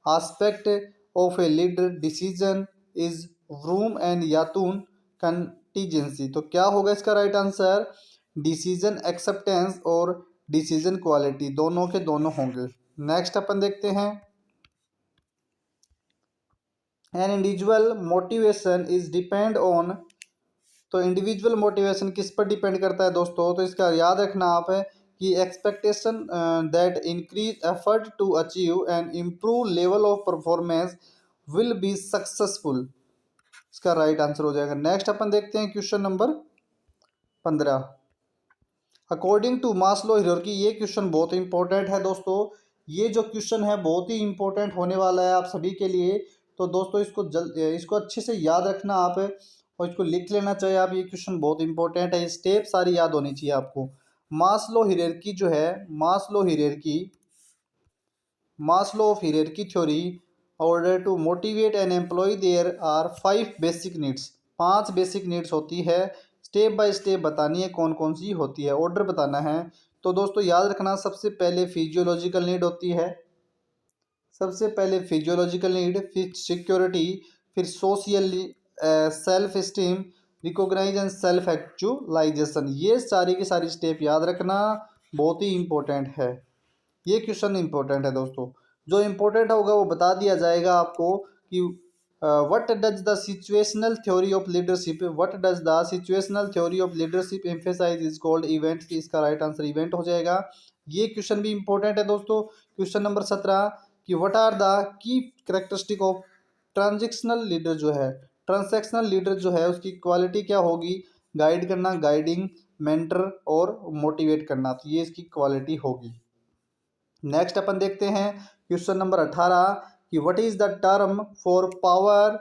aspect of a leader decision is vroom and यातून contingency. तो क्या होगा इसका राइट आंसर? डिसीजन एक्सेप्टेंस और डिसीजन क्वालिटी, दोनों के दोनों होंगे। नेक्स्ट अपन देखते हैं, an individual motivation is depend on. तो इंडिविजुअल मोटिवेशन किस पर डिपेंड करता है दोस्तों? तो इसका याद रखना आप है कि expectation that increase effort to achieve and improve level of performance will be successful. इसका राइट आंसर हो जाएगा। नेक्स्ट अपन देखते हैं question number 15। According to Maslow hierarchy, ये क्वेश्चन बहुत इंपॉर्टेंट है दोस्तों। ये जो क्वेश्चन है बहुत ही इंपॉर्टेंट होने वाला है आप सभी के लिए। तो दोस्तों इसको अच्छे से याद रखना आप, और इसको लिख लेना चाहिए आप। ये क्वेश्चन बहुत इंपॉर्टेंट है, स्टेप सारी याद होनी चाहिए आपको। मास्लो हायरार्की जो है, Maslow hierarchy, Maslow of hierarchy theory, order to motivate an employee there are 5 basic needs. 5 basic needs होती है। स्टेप बाय स्टेप बतानी है कौन कौन सी होती है, ऑर्डर बताना है। तो दोस्तों याद रखना, सबसे पहले फिजियोलॉजिकल नीड होती है, सबसे पहले फिजियोलॉजिकल नीड, फिर सिक्योरिटी, फिर social, self esteem, recognise and self actualisation. ये सारी की सारी स्टेप याद रखना, बहुत ही इंपॉर्टेंट है। ये क्वेश्चन इंपॉर्टेंट है दोस्तों। जो इंपॉर्टेंट होगा वो बता दिया जाएगा आपको कि what does the situational theory of leadership, what does the situational theory of leadership emphasize is called event. इसका राइट आंसर इवेंट हो जाएगा। ये क्वेश्चन भी इंपॉर्टेंट है दोस्तों। क्वेश्चन नंबर 17 कि what are the key characteristic of transactional leader, जो है ट्रांसैक्शनल लीडर जो है उसकी क्वालिटी क्या होगी? गाइड करना, गाइडिंग, मेंटर और मोटिवेट करना। तो ये इसकी क्वालिटी होगी। नेक्स्ट अपन देखते हैं क्वेश्चन नंबर 18 कि what is the term for power,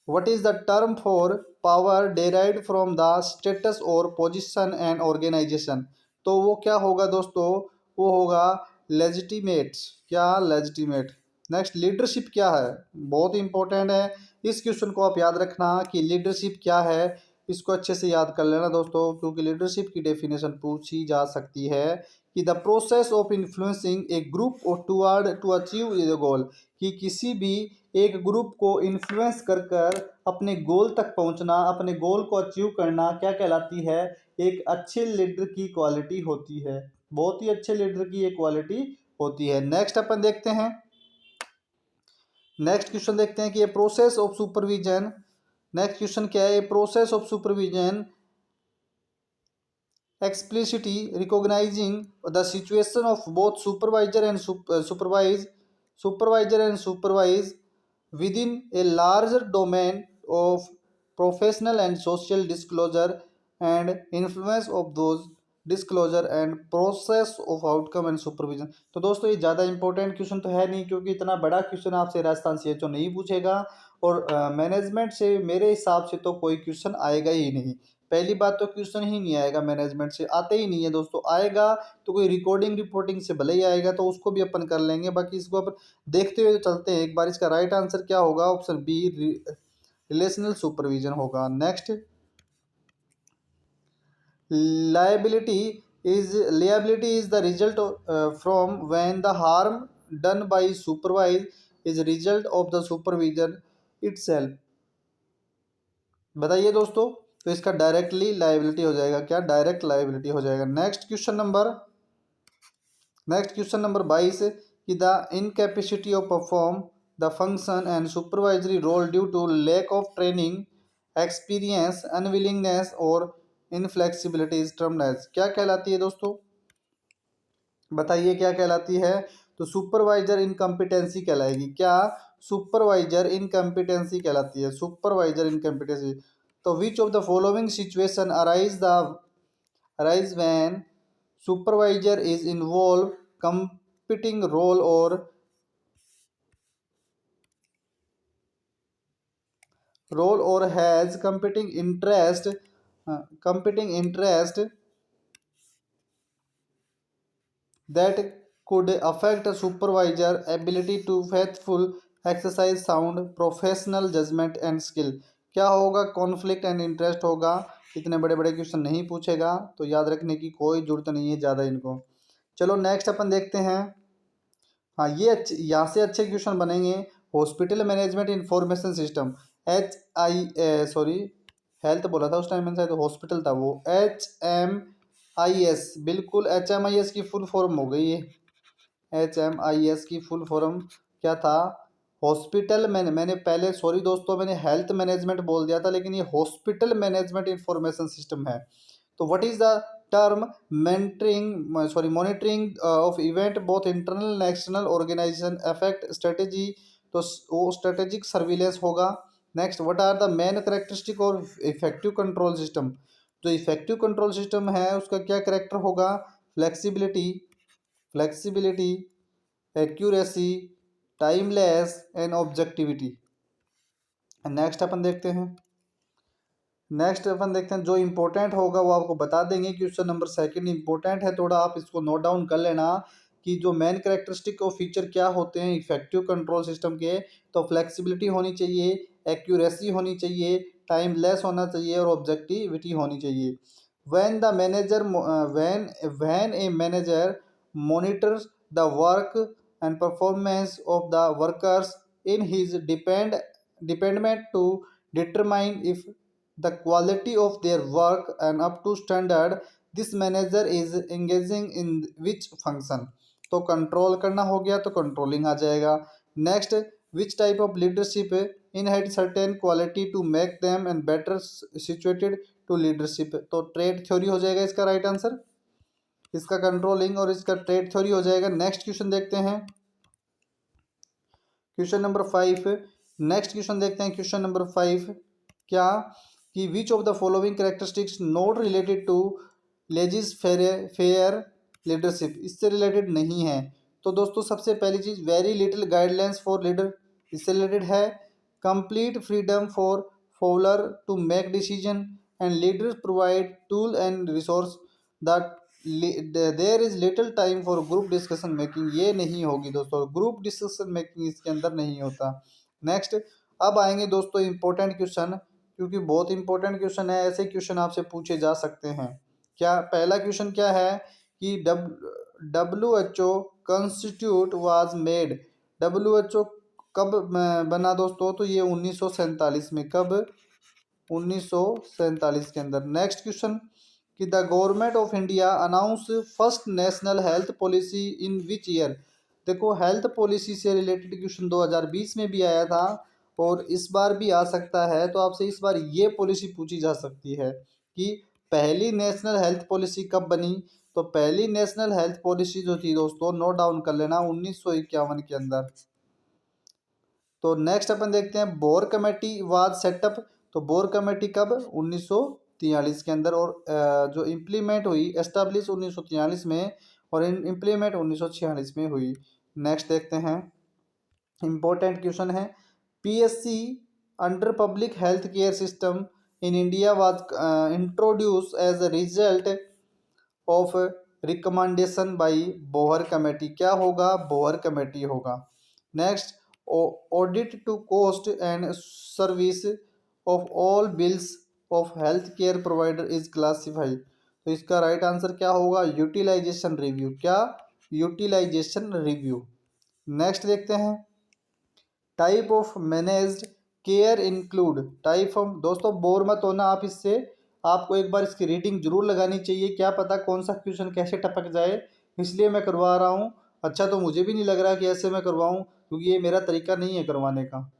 what is the term for power derived from the status और पोजीशन एंड ऑर्गेनाइजेशन। तो वो क्या होगा दोस्तों? वो होगा लेजिटिमेट। क्या? लेजिटिमेट। नेक्स्ट, लीडरशिप क्या है? बहुत इंपॉर्टेंट है। इस क्वेश्चन को आप याद रखना कि लीडरशिप क्या है। इसको अच्छे से याद कर लेना दोस्तों, क्योंकि लीडरशिप की डेफिनेशन पूछी जा सकती है कि the process of influencing a group और toward to achieve the goal, कि किसी भी एक ग्रुप को इन्फ्लुएंस कर कर अपने गोल तक पहुंचना, अपने गोल को अचीव करना, क्या कहलाती है? एक अच्छे लीडर की क्वालिटी होती है। बहुत ही अच्छे लीडर की ये क्वालिटी होती है। नेक्स्ट अपन देखते हैं, नेक्स्ट क्वेश्चन देखते हैं कि ये process of supervision, next question क्या है? Process of supervision explicitly recognizing the situation of both supervisor and supervise within a larger domain of professional and social disclosure and influence of those disclosure and process of outcome and supervision. तो दोस्तों ये ज़्यादा important question तो है नहीं, क्योंकि इतना बड़ा क्वेश्चन आपसे राजस्थान सीएचओ नहीं पूछेगा, और मैनेजमेंट से मेरे हिसाब से तो कोई क्वेश्चन आएगा ही नहीं। पहली बात तो क्वेश्चन ही नहीं आएगा, मैनेजमेंट से आते ही नहीं है दोस्तों। आएगा तो कोई रिकॉर्डिंग रिपोर्टिंग से भले ही आएगा, तो उसको भी अपन कर लेंगे। बाकी इसको अपन देखते हुए चलते हैं एक बार। इसका राइट आंसर क्या होगा? ऑप्शन बी, रिलेशनल सुपरविजन होगा। Next, liability is the result from when the harm done by supervise is result of the supervision itself। बताइए दोस्तों। तो इसका डायरेक्टली लाइबिलिटी हो जाएगा। क्या? डायरेक्ट लाइबिलिटी हो जाएगा। नेक्स्ट क्वेश्चन नंबर 22 कि the incapacity of perform the function and supervisory role due to lack of training, experience, unwillingness और इनफ्लेक्सिबिलिटी इज टर्म्ड एज। क्या कहलाती है दोस्तों? बताइए क्या कहलाती है? तो सुपरवाइजर इनकम्पिटेंसी कहलाएगी। क्या? सुपरवाइजर इनकम्पिटेंसी कहलाती है। Supervisor incompetency. तो which of the following situation arise when supervisor is involve competing role or has competing interest that could affect a supervisor ability to faithful exercise sound professional judgment and skill। क्या होगा? Conflict and interest होगा। इतने बड़े बड़े question नहीं पूछेगा, तो याद रखने की कोई जरूरत नहीं है ज़्यादा इनको। चलो नेक्स्ट अपन देखते हैं। हाँ, ये अच्छे, यहाँ से अच्छे क्वेश्चन बनेंगे। Hospital management information system, sorry, health बोला था उस टाइम मैंने, शायद हॉस्पिटल था वो। HMIS, बिल्कुल HMIS की फुल फॉर्म हो गई है। HMIS की फुल फॉर्म क्या था? हॉस्पिटल मैंने पहले, सॉरी दोस्तों, मैंने हेल्थ मैनेजमेंट बोल दिया था, लेकिन ये हॉस्पिटल मैनेजमेंट इंफॉर्मेशन सिस्टम है। तो what is the term monitoring of event both internal and external organisation affect strategy. तो वो स्ट्रेटेजिक सर्विलेंस होगा। Next, what are the main characteristic और इफेक्टिव कंट्रोल सिस्टम। जो इफेक्टिव कंट्रोल सिस्टम है उसका क्या करेक्टर होगा? Flexibility, flexibility, accuracy, timeless and objectivity. Next अपन देखते हैं जो इंपॉर्टेंट होगा वो आपको बता देंगे। क्वेश्चन नंबर सेकंड इंपॉर्टेंट है, थोड़ा आप इसको नोट डाउन कर लेना कि जो मेन कैरेक्टरिस्टिक और फीचर क्या होते हैं इफेक्टिव कंट्रोल सिस्टम के। तो फ्लेक्सिबिलिटी होनी चाहिए, एक्यूरेसी होनी चाहिए, टाइम लेस होना चाहिए और ऑब्जेक्टिविटी होनी चाहिए। When the manager when a manager monitors the work and performance of the workers in his dependent to determine if the quality of their work and up to standard, this manager is engaging in which function। तो control करना हो गया तो controlling आ जाएगा। Next, which type of leadership inherit certain quality to make them and better situated to leadership. तो trait theory हो जाएगा इसका राइट आंसर, इसका कंट्रोलिंग और इसका ट्रेड थ्योरी हो जाएगा। नेक्स्ट क्वेश्चन देखते हैं, क्वेश्चन नंबर 5। नेक्स्ट क्वेश्चन देखते हैं क्वेश्चन नंबर 5 क्या कि which of the following characteristics not related to laissez faire leadership, इससे रिलेटेड नहीं है। तो दोस्तों सबसे पहली चीज very little guidelines for leader, इससे रिलेटेड है। Complete freedom for follower to make decision and leaders provide tool and resource that there is little time for group discussion making, ये नहीं होगी दोस्तों, ग्रुप डिस्कशन मेकिंग इसके अंदर नहीं होता। नेक्स्ट, अब आएंगे दोस्तों इंपॉर्टेंट क्वेश्चन, क्योंकि बहुत इंपॉर्टेंट क्वेश्चन है, ऐसे क्वेश्चन आपसे पूछे जा सकते हैं। क्या पहला क्वेश्चन क्या है कि WHO constitute was made, WHO कब बना दोस्तों? तो ये 1947 में, कब? 1947 के अंदर। नेक्स्ट क्वेश्चन कि the government of India announce first national health policy in which year. देखो हेल्थ पॉलिसी से रिलेटेड क्वेश्चन 2020 में भी आया था और इस बार भी आ सकता है, तो आपसे इस बार ये पॉलिसी पूछी जा सकती है कि पहली नेशनल हेल्थ पॉलिसी कब बनी। तो पहली नेशनल हेल्थ पॉलिसी जो थी दोस्तों, नोट डाउन कर लेना, 1951 के अंदर। तो नेक्स्ट अपन देखते हैं बोर कमेटी वाज सेटअप। तो बोर कमेटी कब? 1943 के अंदर। और जो इम्प्लीमेंट हुई, एस्टेब्लिश 1943 में और इम्प्लीमेंट 1946 में हुई। नेक्स्ट देखते हैं, इंपॉर्टेंट क्वेश्चन है, PSC under public health care system in India was introduce as a result of recommendation by Bhore committee. क्या होगा? बोहर कमेटी होगा। Next, audit to cost and service of all bills of health care provider is classified. तो इसका right answer क्या होगा? Utilisation review. क्या? Utilisation review. Next देखते हैं, type of managed care include. Type of, दोस्तों बोर मत होना आप इससे, आपको एक बार इसकी रीडिंग जरूर लगानी चाहिए, क्या पता कौन सा क्वेश्चन कैसे टपक जाए, इसलिए मैं करवा रहा हूँ। अच्छा तो मुझे भी नहीं लग रहा कि ऐसे मैं करवाऊँ, क्योंकि ये मेरा तरीका नहीं है करवाने का,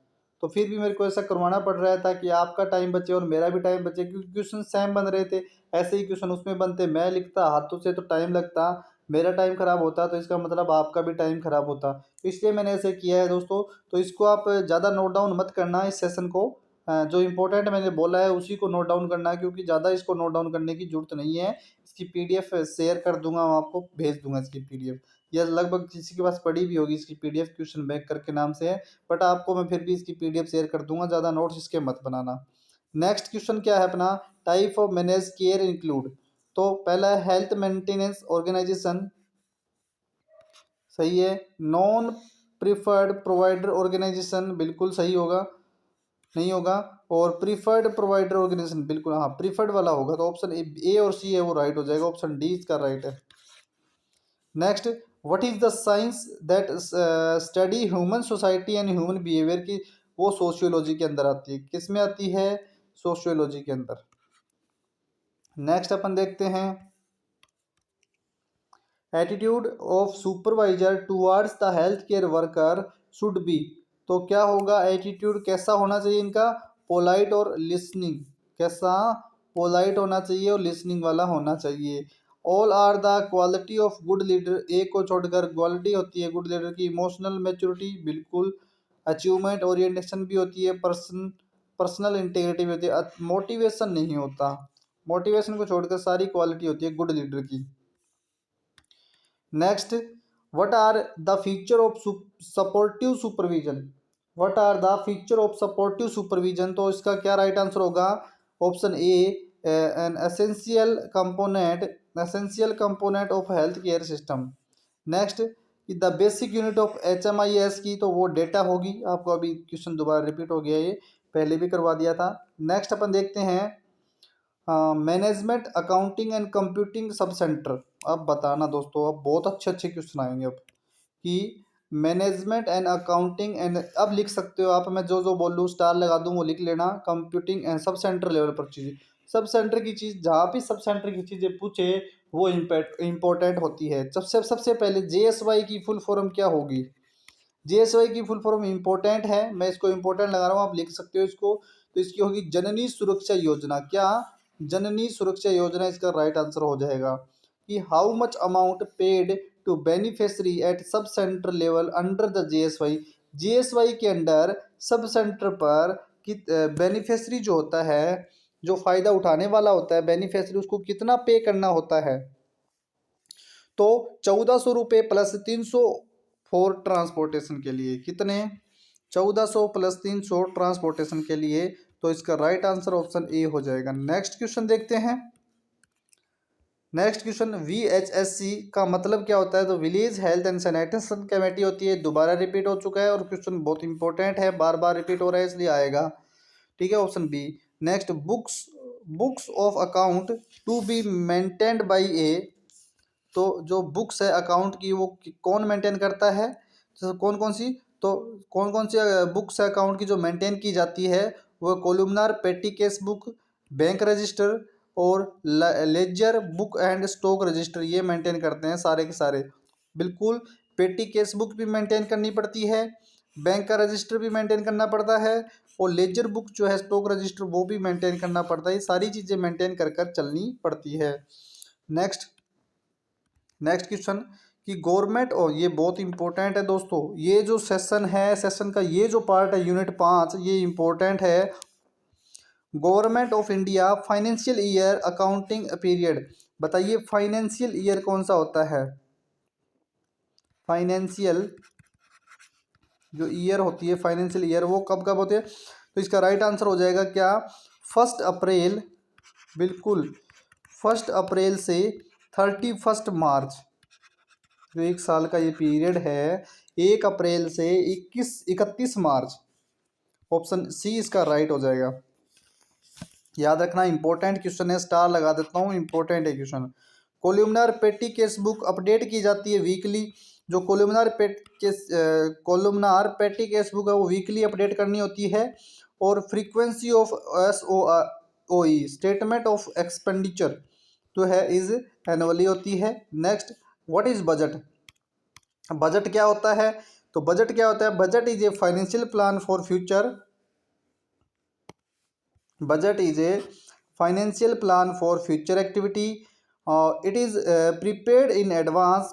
तो फिर भी मेरे को ऐसा करवाना पड़ रहा है ताकि आपका टाइम बचे और मेरा भी टाइम बचे, क्योंकि क्वेश्चन सेम बन रहे थे, ऐसे ही क्वेश्चन उसमें बनते, मैं लिखता हाथों से तो टाइम लगता, मेरा टाइम खराब होता तो इसका मतलब आपका भी टाइम खराब होता, इसलिए मैंने ऐसे किया है दोस्तों। तो इसको आप ज़्यादा नोट डाउन मत करना इस सेशन को, जो इंपॉर्टेंट मैंने बोला है उसी को नोट डाउन करना है, क्योंकि ज़्यादा इसको नोट डाउन करने की जरूरत नहीं है। इसकी PDF शेयर कर दूंगा, मैं आपको भेज दूंगा इसकी PDF, यह लगभग किसी के पास पड़ी भी होगी इसकी PDF, क्वेश्चन बैंक करके नाम से है, बट आपको मैं फिर भी इसकी PDF शेयर कर दूंगा, ज़्यादा नोट्स इसके मत बनाना। नेक्स्ट क्वेश्चन क्या है अपना, type of manage care include. तो पहला है हेल्थ मेंटेनेंस ऑर्गेनाइजेशन, सही है। नॉन प्रिफर्ड प्रोवाइडर ऑर्गेनाइजेशन, बिल्कुल सही होगा, नहीं होगा। और प्रीफर्ड प्रोवाइडर ऑर्गेनाइजेशन, बिल्कुल हाँ प्रीफर्ड वाला होगा, तो ऑप्शन ए और सी है वो राइट हो जाएगा, ऑप्शन डी इसका राइट है। Next, what is the science that study human society and human behaviour की, वो सोशियोलॉजी के अंदर आती है, किस में आती है? सोशियोलॉजी के अंदर। नेक्स्ट अपन देखते हैं, attitude of supervisor towards the health care worker should be. तो क्या होगा? एटीट्यूड कैसा होना चाहिए इनका? पोलाइट और लिसनिंग, कैसा? पोलाइट होना चाहिए और लिसनिंग वाला होना चाहिए। All are the quality of good leader, एक को छोड़कर क्वालिटी होती है गुड लीडर की, इमोशनल मैच्योरिटी, बिल्कुल। अचीवमेंट ओरिएंटेशन भी होती है, पर्सनल इंटीग्रिटी भी होती है, मोटिवेशन नहीं होता। मोटिवेशन को छोड़कर सारी क्वालिटी होती है गुड लीडर की। Next, what are the feature of supportive supervision? What are the feature of supportive supervision? तो इसका क्या राइट आंसर होगा? Option A, an essential component of health care system. Next, the basic unit of HMIS की, तो वो data होगी। आपको अभी क्वेश्चन दोबारा रिपीट हो गया, ये पहले भी करवा दिया था। नेक्स्ट अपन देखते हैं management accounting and computing sub centre. अब बताना दोस्तों, अब बहुत अच्छे अच्छे क्वेश्चन आएंगे अब कि मैनेजमेंट एंड अकाउंटिंग एंड, अब लिख सकते हो आप, मैं जो जो बोलूँ स्टार लगा दूँ वो लिख लेना। कंप्यूटिंग एंड सब सेंटर लेवल पर चीज़, सब सेंटर की चीज़, जहाँ भी सब सेंटर की चीज़ें पूछे वो इम्पोर्टेंट होती है। सबसे पहले JSY की फुल फॉर्म क्या होगी? JSY की फुल फॉर्म इम्पोर्टेंट है, मैं इसको इम्पोर्टेंट लगा रहा हूँ, आप लिख सकते हो इसको। तो इसकी होगी जननी सुरक्षा योजना। क्या? जननी सुरक्षा योजना इसका राइट आंसर हो जाएगा। कि how much amount paid to beneficiary at sub centre level under the JSY? JSY के अंडर सब सेंटर पर कि बेनिफिशरी जो होता है, जो फायदा उठाने वाला होता है बेनिफिशरी, उसको कितना पे करना होता है? तो 1400 रुपये प्लस 300 फॉर ट्रांसपोर्टेशन के लिए। कितने? 1400 प्लस 300 ट्रांसपोर्टेशन के लिए। तो इसका राइट आंसर ऑप्शन ए हो जाएगा। नेक्स्ट क्वेश्चन देखते हैं। नेक्स्ट क्वेश्चन, VHSC का मतलब क्या होता है? तो village health and sanitation committee होती है। दोबारा रिपीट हो चुका है और क्वेश्चन बहुत इंपॉर्टेंट है, बार बार रिपीट हो रहा है इसलिए आएगा। ठीक है, option B. Next, books of account to be maintained by A. तो जो बुक्स है अकाउंट की, वो कौन मेंटेन करता है? तो कौन कौन सी, तो कौन कौन सी बुक्स अकाउंट की जो मेंटेन की जाती है? वो कोलुमनार पेटी केस बुक, बैंक रजिस्टर और laser book and stock register, ये मेंटेन करते हैं सारे के सारे। बिल्कुल, पेटी केस बुक भी मेंटेन करनी पड़ती है, बैंक का रजिस्टर भी मेंटेन करना पड़ता है, और लेजर बुक जो है स्टॉक रजिस्टर वो भी मेंटेन करना पड़ता है। ये सारी चीज़ें मेंटेन कर कर चलनी पड़ती है। नेक्स्ट क्वेश्चन, कि गवर्नमेंट, और ये बहुत इंपॉर्टेंट है दोस्तों, ये जो सेशन है, सेशन का ये जो पार्ट है यूनिट 5, ये इंपॉर्टेंट है। Government of India financial year accounting period. बताइए फाइनेंशियल ईयर कौन सा होता है? फाइनेंशियल जो ईयर होती है, फाइनेंशियल ईयर, वो कब कब होती है? तो इसका राइट आंसर हो जाएगा क्या? 1 अप्रैल, बिल्कुल 1 अप्रैल से 31 मार्च। जो एक साल का ये पीरियड है, 1 अप्रैल से 31 मार्च। ऑप्शन सी इसका राइट हो जाएगा। याद रखना, इंपॉर्टेंट क्वेश्चन है, स्टार लगा देता हूँ, इंपॉर्टेंट है क्वेश्चन। कोल्यूमनार पेटी केस बुक अपडेट की जाती है वीकली। जो कोलुमनार पेटी केस बुक है वो वीकली अपडेट करनी होती है। और frequency of SOE statement of expenditure जो है इज एनुअली होती है। Next, what is budget? Budget क्या होता है? तो बजट क्या होता है? Budget is a financial plan for future. Budget is a financial plan for future activity. It is prepared in advance.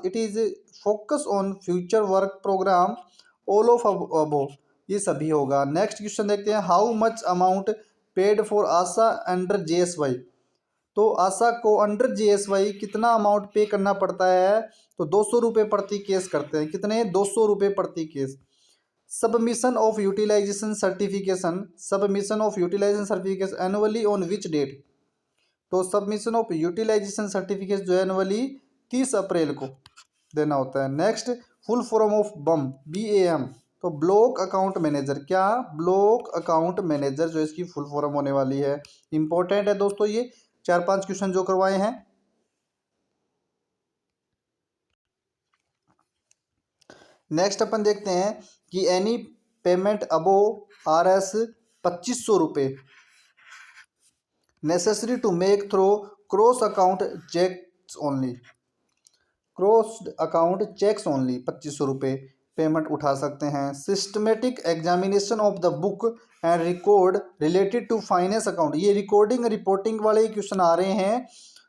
It is focus on future work program. All of above, ये सभी होगा। Next question देखते हैं। How much amount paid for Asha under JSY? तो आशा को under JSY कितना amount पे करना पड़ता है? तो 200 रुपये प्रति केस करते हैं। कितने? 200 रुपये प्रति केस। Submission of utilisation certification annually on which date? तो सबमिशन ऑफ यूटिलाइजेशन सर्टिफिकेट जो है एनुअली 30 अप्रैल को देना होता है। Next, full form of BAM। तो ब्लॉक अकाउंट मैनेजर। क्या? ब्लॉक अकाउंट मैनेजर जो इसकी फुल फॉर्म होने वाली है। इंपॉर्टेंट है दोस्तों, ये 4-5 क्वेश्चन जो करवाए हैं। नेक्स्ट अपन देखते हैं कि एनी पेमेंट अबो RS 2500 रुपये necessary to make through cross account cheques only. Cross account cheques only 2500 रुपये पेमेंट उठा सकते हैं। Systematic examination of the book and record related to finance account. ये रिकॉर्डिंग रिपोर्टिंग वाले क्वेश्चन आ रहे हैं।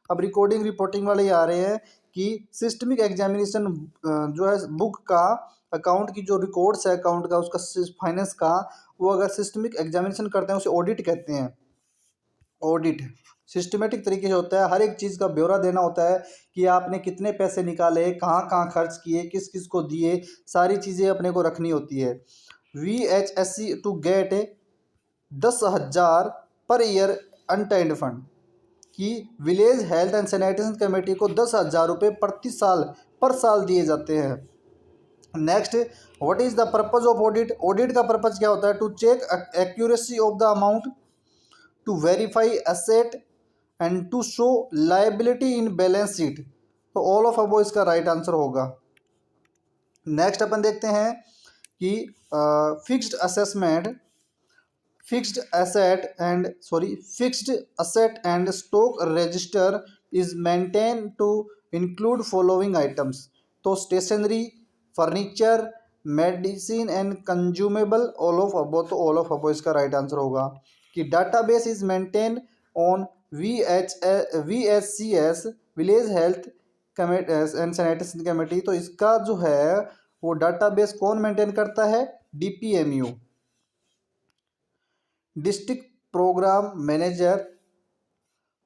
अब रिकॉर्डिंग रिपोर्टिंग वाले आ रहे हैं कि सिस्टमिक एग्जामिनेशन जो है बुक का, अकाउंट की जो रिकॉर्ड्स है अकाउंट का, उसका फाइनेंस का, वो अगर सिस्टमिक एग्जामिनेशन करते हैं उसे ऑडिट कहते हैं। ऑडिट सिस्टमेटिक तरीके से होता है, हर एक चीज़ का ब्यौरा देना होता है कि आपने कितने पैसे निकाले, कहाँ कहाँ खर्च किए, किस किस को दिए, सारी चीज़ें अपने को रखनी होती है। VHSC to get 10,000 per year untied fund, कि village health and sanitation committee को 10,000 रुपये प्रति साल पर साल दिए जाते हैं। Next, what is the purpose of audit? Audit का पर्पज क्या होता है? To check accuracy of the amount, to verify asset and to show liability in balance sheet. तो ऑल ऑफ अबो इसका राइट आंसर होगा। नेक्स्ट अपन देखते हैं कि fixed assessment fixed asset and stock register is maintained to include following items। तो stationery, furniture, medicine and consumable, all of above. तो all of above इसका राइट आंसर होगा। कि database is maintain on VHCS village health and sanitation committee. तो इसका जो है वो डाटाबेस कौन मेंटेन करता है? DPMU, district program manager.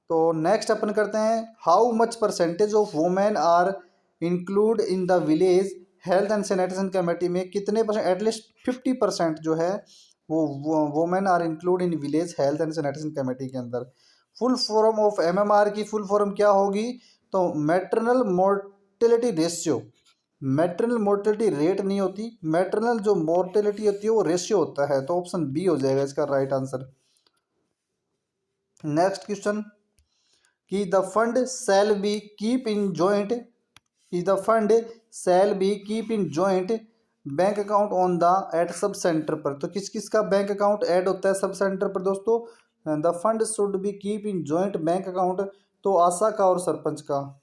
तो नेक्स्ट अपन करते हैं, how much percentage of women are include in the village health and sanitation committee में कितने परसेंट? एटलीस्ट 50% जो है वो women are include in village health and sanitation committee के अंदर। फुल फॉर्म ऑफ MMR की फुल फॉर्म क्या होगी? तो maternal mortality ratio. Maternal mortality rate नहीं होती, मैटरनल जो मोर्टेलिटी होती है वो रेशियो होता है। तो ऑप्शन बी हो जाएगा इसका राइट आंसर। नेक्स्ट क्वेश्चन, कि the fund shall be keep in joint, कि the fund shall be keep in joint bank account on the at sub centre पर। तो किस किस का बैंक अकाउंट ऐड होता है सब सेंटर पर दोस्तों? The fund should be keep in joint bank account, तो आशा का और सरपंच का।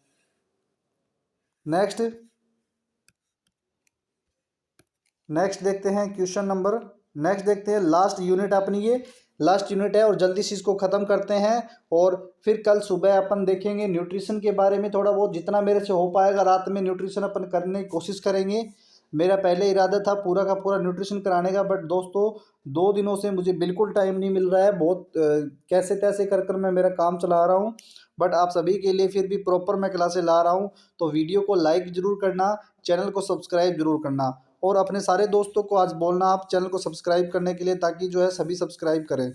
नेक्स्ट देखते हैं क्वेश्चन नंबर, नेक्स्ट देखते हैं लास्ट यूनिट अपनी, ये लास्ट यूनिट है और जल्दी से इसको ख़त्म करते हैं। और फिर कल सुबह अपन देखेंगे न्यूट्रिशन के बारे में थोड़ा बहुत, जितना मेरे से हो पाएगा रात में न्यूट्रिशन अपन करने की कोशिश करेंगे। मेरा पहले इरादा था पूरा का पूरा न्यूट्रिशन कराने का, बट दोस्तों 2 दिनों से मुझे बिल्कुल टाइम नहीं मिल रहा है। बहुत कैसे तैसे कर कर मैं मेरा काम चला रहा हूँ, बट आप सभी के लिए फिर भी प्रॉपर मैं क्लासेस ला रहा हूँ। तो वीडियो को लाइक ज़रूर करना, चैनल को सब्सक्राइब जरूर करना, और अपने सारे दोस्तों को आज बोलना आप चैनल को सब्सक्राइब करने के लिए, ताकि जो है सभी सब्सक्राइब करें।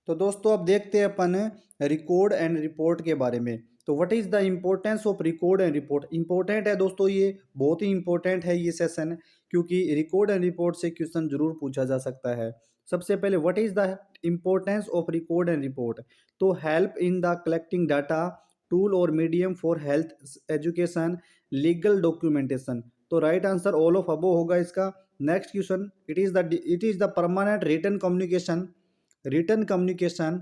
तो दोस्तों अब देखते हैं अपन रिकॉर्ड एंड रिपोर्ट के बारे में। तो what is the importance of record and report? Important है दोस्तों, ये बहुत ही इंपॉर्टेंट है ये सेशन, क्योंकि रिकॉर्ड एंड रिपोर्ट से क्वेश्चन जरूर पूछा जा सकता है। सबसे पहले what is the importance of record and report? तो help in the collecting data, tool और medium for health education, legal documentation. तो right answer all of above होगा इसका। Next question, it is the permanent written communication, written communication,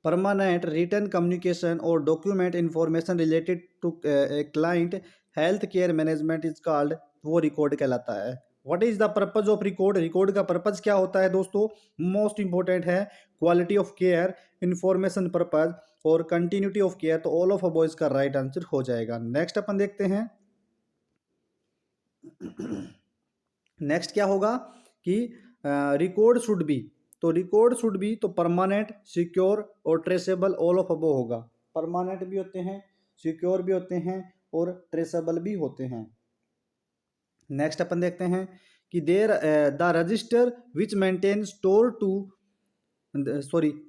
permanent written communication or document information related to a client health care management is called, वो record कहलाता है। What is the purpose of record? Record का purpose क्या होता है दोस्तों? Most important है quality of care, information purpose और कंटिन्यूटी ऑफ केयर। तो ऑल ऑफ अबो इसका राइट आंसर हो जाएगा। नेक्स्ट अपन देखते हैं, नेक्स्ट क्या होगा कि रिकॉर्ड शुड बी। तो रिकॉर्ड शुड बी तो परमानेंट, सिक्योर और ट्रेसेबल, ऑल ऑफ अबो होगा। परमानेंट भी होते हैं, सिक्योर भी होते हैं और ट्रेसेबल भी होते हैं। नेक्स्ट अपन देखते हैं कि there the register which maintain store to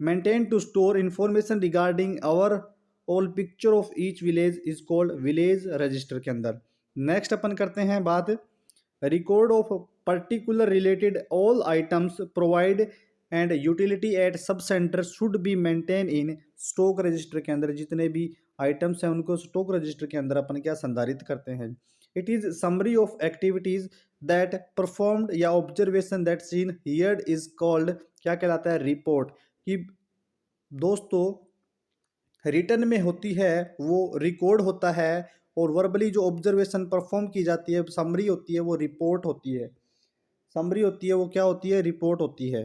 maintain to store information regarding our all picture of each village is called village register के अंदर। नेक्स्ट अपन करते हैं बात record of particular related all items provide and utility at sub centre should be maintain in stock register के अंदर। जितने भी आइटम्स हैं उनको स्टॉक रजिस्टर के अंदर अपन क्या संधारित करते हैं। It is summary of activities that performed या observation that seen heard is called, क्या कहलाता है? रिपोर्ट। कि दोस्तों रिटर्न में होती है वो रिकॉर्ड होता है, और वर्बली जो ऑब्जर्वेशन परफॉर्म की जाती है समरी होती है वो रिपोर्ट होती है। समरी होती है वो क्या होती है? रिपोर्ट होती है।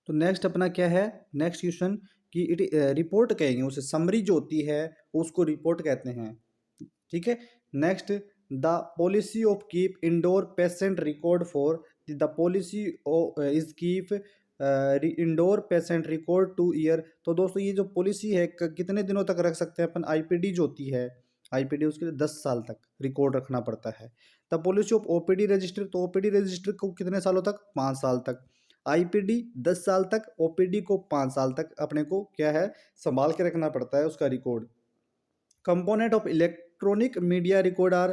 तो नेक्स्ट अपना क्या है, नेक्स्ट क्वेश्चन, कि इट रिपोर्ट कहेंगे उसे, समरी जो होती है उसको रिपोर्ट कहते हैं। ठीक है। Next the policy of keep indoor patient record for the policy is keep indoor patient record 2 year. तो दोस्तों ये जो पॉलिसी है कितने दिनों तक रख सकते हैं अपन, आईपीडी जो होती है, आईपीडी उसके लिए 10 साल तक रिकॉर्ड रखना पड़ता है। The policy of OPD register, तो ओपीडी रजिस्टर को कितने सालों तक, 5 साल तक। आईपीडी 10 साल तक, ओपीडी को 5 साल तक अपने को क्या है, संभाल के रखना पड़ता है उसका record. Component of electronic media record are,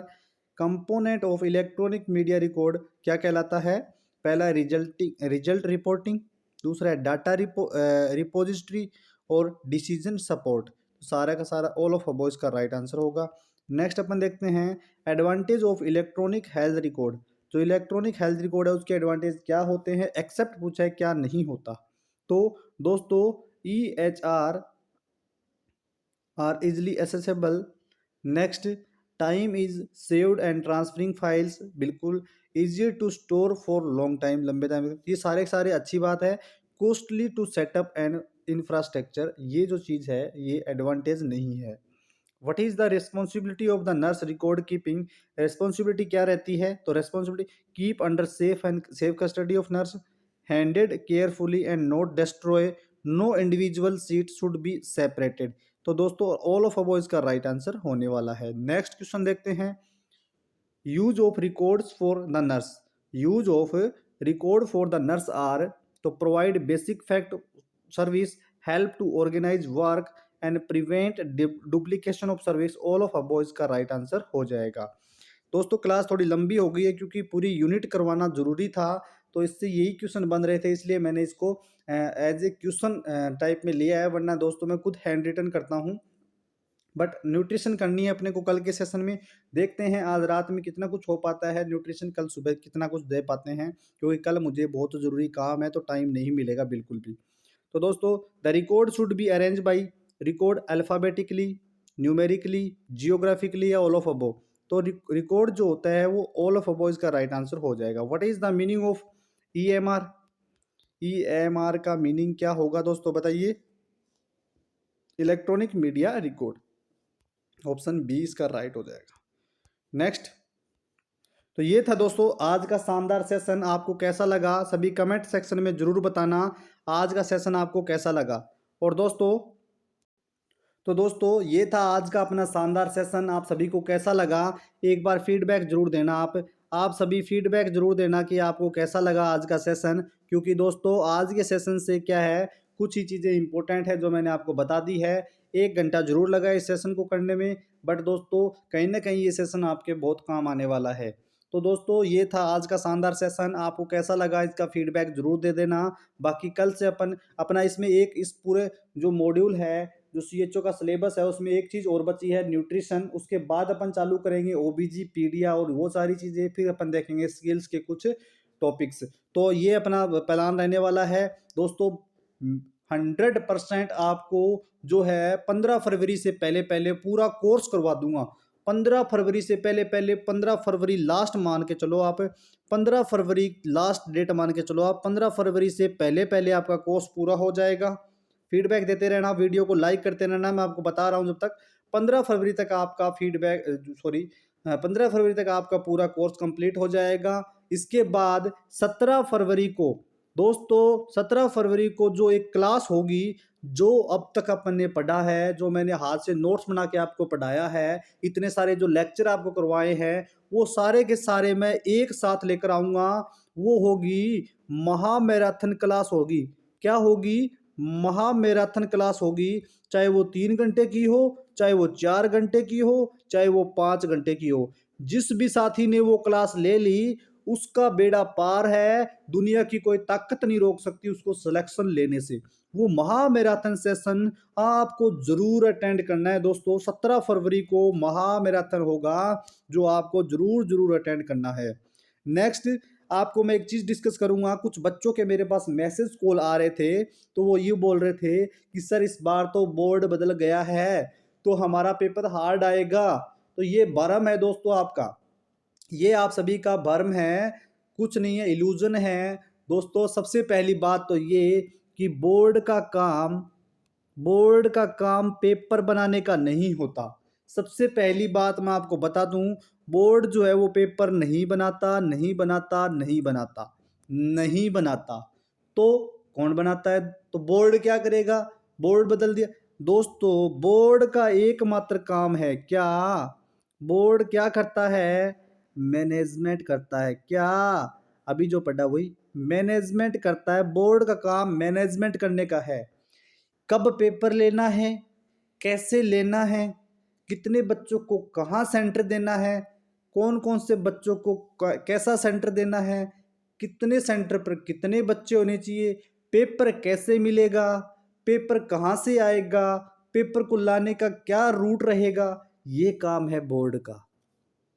component of electronic media record क्या कहलाता है, पहला रिजल्ट रिपोर्टिंग, दूसरा है डाटा रिपोजिटरी और डिसीजन सपोर्ट। सारा का सारा ऑल ऑफ अबव इसका राइट आंसर होगा। नेक्स्ट अपन देखते हैं advantage of electronic health record. जो इलेक्ट्रॉनिक हेल्थ रिकॉर्ड है उसके एडवांटेज क्या होते हैं, एक्सेप्ट पूछा है क्या नहीं होता। तो दोस्तों EHR are easily accessible। Next time is saved and transferring files, बिल्कुल easier to store for long time, लंबे टाइम, ये सारे सारे अच्छी बात है। Costly to setup and infrastructure, ये जो चीज़ है ये एडवांटेज नहीं है। What is the responsibility of the nurse record keeping, responsibility क्या रहती है, तो responsibility keep under safe custody of nurse, handed carefully and not destroy, no individual sheet should be separated. तो दोस्तों ऑल ऑफ अबव इसका right answer होने वाला है। नेक्स्ट क्वेश्चन देखते हैं, use of records for the nurse, use of record for the nurse are, to provide basic fact service, help to organise work and prevent duplication of service, all of above इसका right answer हो जाएगा। दोस्तों class थोड़ी लंबी हो गई है क्योंकि पूरी यूनिट करवाना जरूरी था, तो इससे यही क्वेश्चन बन रहे थे, इसलिए मैंने इसको एज ए क्वेश्चन टाइप में लिया है, वरना दोस्तों मैं खुद हैंड रिटन करता हूँ। बट न्यूट्रिशन करनी है अपने को कल के सेशन में, देखते हैं आज रात में कितना कुछ हो पाता है न्यूट्रिशन, कल सुबह कितना कुछ दे पाते हैं, क्योंकि कल मुझे बहुत ज़रूरी काम है तो टाइम नहीं मिलेगा बिल्कुल भी। तो दोस्तों the record should be arrange by, record alphabetically, numerically, geographically या ऑल ऑफ अबव। तो रिकॉर्ड जो होता है वो ऑल ऑफ अबव इसका राइट आंसर हो जाएगा। What is the meaning of EMR, EMR का मीनिंग क्या होगा दोस्तों बताइए, electronic media record, option B इसका राइट हो जाएगा। नेक्स्ट, तो ये था दोस्तों आज का शानदार सेशन, आपको कैसा लगा सभी कमेंट सेक्शन में जरूर बताना आज का सेशन आपको कैसा लगा। और दोस्तों ये था आज का अपना शानदार सेशन, आप सभी को कैसा लगा एक बार फीडबैक जरूर देना, आप सभी फीडबैक जरूर देना कि आपको कैसा लगा आज का सेशन, क्योंकि दोस्तों आज के सेशन से क्या है, कुछ ही चीज़ें इंपॉर्टेंट है जो मैंने आपको बता दी है। 1 घंटा जरूर लगा इस सेशन को करने में, बट दोस्तों कहीं ना कहीं ये सेशन आपके बहुत काम आने वाला है। तो दोस्तों ये था आज का शानदार सेशन, आपको कैसा लगा इसका फीडबैक जरूर दे देना। बाकी कल से अपन अपना इसमें एक इस पूरे जो मॉड्यूल है, जो CHO का सिलेबस है, उसमें एक चीज़ और बची है न्यूट्रिशन, उसके बाद अपन चालू करेंगे OBG पीडिया और वो सारी चीज़ें, फिर अपन देखेंगे स्किल्स के कुछ टॉपिक्स। तो ये अपना प्लान रहने वाला है दोस्तों। 100% आपको जो है 15 फरवरी से पहले पहले पूरा कोर्स करवा दूंगा। 15 फरवरी से पहले पहले, 15 फरवरी लास्ट मान के चलो आप, 15 फरवरी लास्ट डेट मान के चलो आप, 15 फरवरी से पहले पहले आपका कोर्स पूरा हो जाएगा। फीडबैक देते रहना, वीडियो को लाइक करते रहना, मैं आपको बता रहा हूँ जब तक 15 फरवरी तक आपका फीडबैक 15 फरवरी तक आपका पूरा कोर्स कंप्लीट हो जाएगा। इसके बाद 17 फरवरी को दोस्तों, 17 फरवरी को जो एक क्लास होगी, जो अब तक अपन ने पढ़ा है, जो मैंने हाथ से नोट्स बना के आपको पढ़ाया है, इतने सारे जो लेक्चर आपको करवाए हैं, वो सारे के सारे मैं एक साथ लेकर आऊँगा। वो होगी महा मैराथन क्लास होगी। क्या होगी? महा मैराथन क्लास होगी। चाहे वो 3 घंटे की हो, चाहे वो 4 घंटे की हो, चाहे वो 5 घंटे की हो, जिस भी साथी ने वो क्लास ले ली उसका बेड़ा पार है, दुनिया की कोई ताकत नहीं रोक सकती उसको सिलेक्शन लेने से। वो महा मैराथन सेशन आपको जरूर अटेंड करना है दोस्तों। 17 फरवरी को महा मैराथन होगा जो आपको जरूर जरूर अटेंड करना है। नेक्स्ट, आपको मैं एक चीज़ डिस्कस करूंगा। कुछ बच्चों के मेरे पास मैसेज कॉल आ रहे थे, तो वो ये बोल रहे थे कि सर इस बार तो बोर्ड बदल गया है, तो हमारा पेपर हार्ड आएगा। तो ये भरम है दोस्तों आपका, ये आप सभी का भ्रम है, कुछ नहीं है, इल्यूजन है दोस्तों। सबसे पहली बात तो ये कि बोर्ड का काम पेपर बनाने का नहीं होता। सबसे पहली बात मैं आपको बता दूं, बोर्ड जो है वो पेपर नहीं बनाता, नहीं बनाता, नहीं बनाता, नहीं बनाता। तो कौन बनाता है? तो बोर्ड क्या करेगा? बोर्ड बदल दिया। दोस्तों बोर्ड का एकमात्र काम है क्या? बोर्ड क्या करता है? मैनेजमेंट करता है क्या? अभी जो पढ़ा वही मैनेजमेंट करता है। बोर्ड का काम मैनेजमेंट करने का है। कब पेपर लेना है, कैसे लेना है, कितने बच्चों को कहाँ सेंटर देना है, कौन कौन से बच्चों को कैसा सेंटर देना है, कितने सेंटर पर कितने बच्चे होने चाहिए, पेपर कैसे मिलेगा, पेपर कहाँ से आएगा, पेपर को लाने का क्या रूट रहेगा, ये काम है बोर्ड का।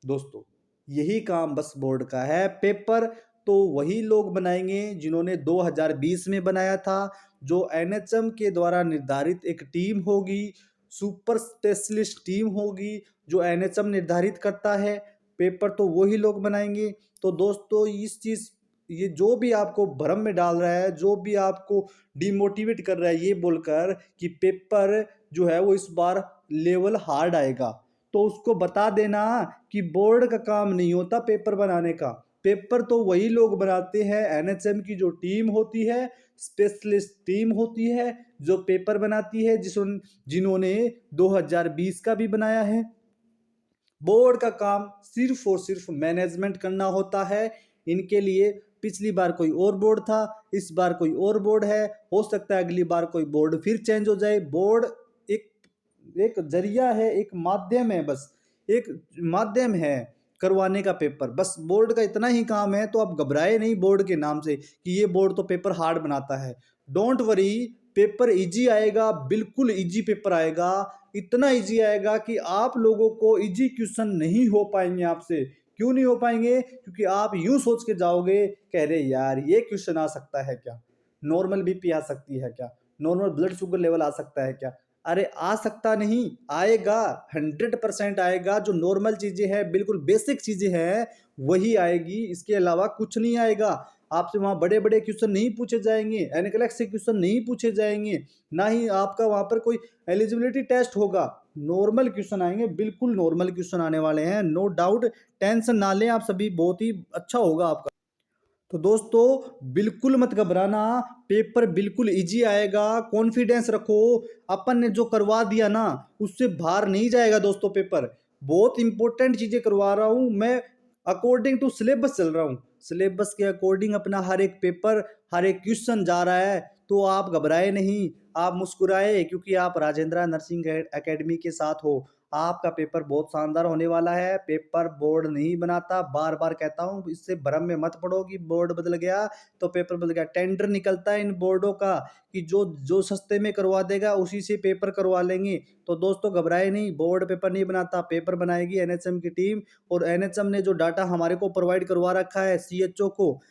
दोस्तों यही काम बस बोर्ड का है। पेपर तो वही लोग बनाएंगे जिन्होंने 2020 में बनाया था। जो एनएचएम के द्वारा निर्धारित एक टीम होगी, सुपर स्पेशलिस्ट टीम होगी, जो एनएचएम निर्धारित करता है, पेपर तो वही लोग बनाएंगे। तो दोस्तों इस चीज ये जो भी आपको भ्रम में डाल रहा है, जो भी आपको डिमोटिवेट कर रहा है ये बोलकर कि पेपर जो है वो इस बार लेवल हार्ड आएगा, तो उसको बता देना कि बोर्ड का काम नहीं होता पेपर बनाने का। पेपर तो वही लोग बनाते हैं, एनएचएम की जो टीम होती है, स्पेशलिस्ट टीम होती है जो पेपर बनाती है, जिन्होंने 2020 का भी बनाया है। बोर्ड का काम सिर्फ और सिर्फ मैनेजमेंट करना होता है। इनके लिए पिछली बार कोई और बोर्ड था, इस बार कोई और बोर्ड है, हो सकता है अगली बार कोई बोर्ड फिर चेंज हो जाए। बोर्ड एक एक जरिया है, एक माध्यम है, बस एक माध्यम है करवाने का पेपर। बस बोर्ड का इतना ही काम है। तो आप घबराए नहीं बोर्ड के नाम से कि ये बोर्ड तो पेपर हार्ड बनाता है। डोंट वरी, पेपर इजी आएगा, बिल्कुल इजी पेपर आएगा। इतना इजी आएगा कि आप लोगों को इजी क्वेश्चन नहीं हो पाएंगे आपसे। क्यों नहीं हो पाएंगे? क्योंकि आप यूं सोच के जाओगे कह रहे यार ये क्वेश्चन आ सकता है क्या, नॉर्मल बीपी आ सकती है क्या, नॉर्मल ब्लड शुगर लेवल आ सकता है क्या। अरे आ सकता नहीं, आएगा, 100% आएगा। जो नॉर्मल चीजें हैं, बिल्कुल बेसिक चीजें हैं, वही आएगी, इसके अलावा कुछ नहीं आएगा। आपसे वहां बड़े बड़े क्वेश्चन नहीं पूछे जाएंगे, एनक्लेक्स से क्वेश्चन नहीं पूछे जाएंगे, ना ही आपका वहां पर कोई एलिजिबिलिटी टेस्ट होगा। नॉर्मल क्वेश्चन आएंगे, बिल्कुल नॉर्मल क्वेश्चन आने वाले हैं, नो डाउट। टेंशन ना लें आप सभी, बहुत ही अच्छा होगा आपका। तो दोस्तों बिल्कुल मत घबराना, पेपर बिल्कुल इजी आएगा, कॉन्फिडेंस रखो। अपन ने जो करवा दिया ना उससे बाहर नहीं जाएगा दोस्तों पेपर। बहुत इंपॉर्टेंट चीजें करवा रहा हूं मैं, अकॉर्डिंग टू सिलेबस चल रहा हूं। सिलेबस के अकॉर्डिंग अपना हर एक पेपर, हर एक क्वेश्चन जा रहा है। तो आप घबराए नहीं, आप मुस्कुराए, क्योंकि आप राजेंद्र नर्सिंग एकेडमी के साथ हो। आपका पेपर बहुत शानदार होने वाला है। पेपर बोर्ड नहीं बनाता, बार बार कहता हूं, इससे भ्रम में मत पड़ो कि बोर्ड बदल गया तो पेपर बदल गया। टेंडर निकलता है इन बोर्डों का कि जो जो सस्ते में करवा देगा उसी से पेपर करवा लेंगे। तो दोस्तों घबराए नहीं, बोर्ड पेपर नहीं बनाता, पेपर बनाएगी एनएचएम की टीम। और एनएचएम ने जो डाटा हमारे को प्रोवाइड करवा रखा है सीएचओ को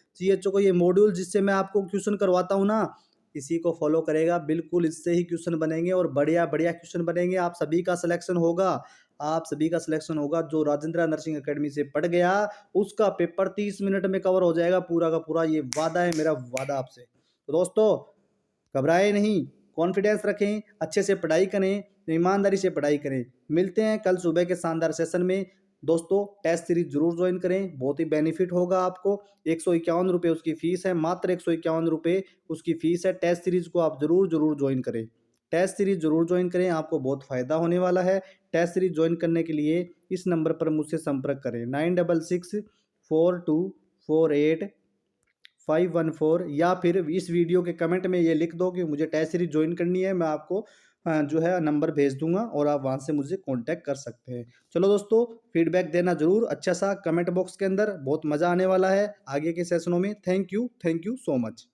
ये मॉड्यूल जिससे मैं आपको क्वेश्चन करवाता हूँ ना, इसी को फॉलो करेगा, बिल्कुल इससे ही क्वेश्चन बनेंगे और बढ़िया बढ़िया क्वेश्चन बनेंगे। आप सभी का सिलेक्शन होगा, आप सभी का सिलेक्शन होगा। जो राजेंद्र नर्सिंग एकेडमी से पढ़ गया उसका पेपर 30 मिनट में कवर हो जाएगा पूरा का पूरा, ये वादा है मेरा, वादा आपसे। तो दोस्तों घबराए नहीं, कॉन्फिडेंस रखें, अच्छे से पढ़ाई करें, ईमानदारी से पढ़ाई करें। मिलते हैं कल सुबह के शानदार सेशन में। दोस्तों टेस्ट सीरीज जरूर ज्वाइन करें, बहुत ही बेनिफिट होगा आपको। 151 रुपये उसकी फीस है, मात्र 151 रुपये उसकी फीस है। टेस्ट सीरीज को आप जरूर जरूर ज्वाइन करें, टेस्ट सीरीज जरूर ज्वाइन करें, आपको बहुत फायदा होने वाला है। टेस्ट सीरीज ज्वाइन करने के लिए इस नंबर पर मुझसे संपर्क करें, 9664248514, या फिर इस वीडियो के कमेंट में ये लिख दो कि मुझे टेस्ट सीरीज ज्वाइन करनी है। मैं आपको जो है नंबर भेज दूंगा और आप वहां से मुझे कांटेक्ट कर सकते हैं। चलो दोस्तों फीडबैक देना जरूर अच्छा सा कमेंट बॉक्स के अंदर, बहुत मज़ा आने वाला है आगे के सेशनों में। Thank you so much.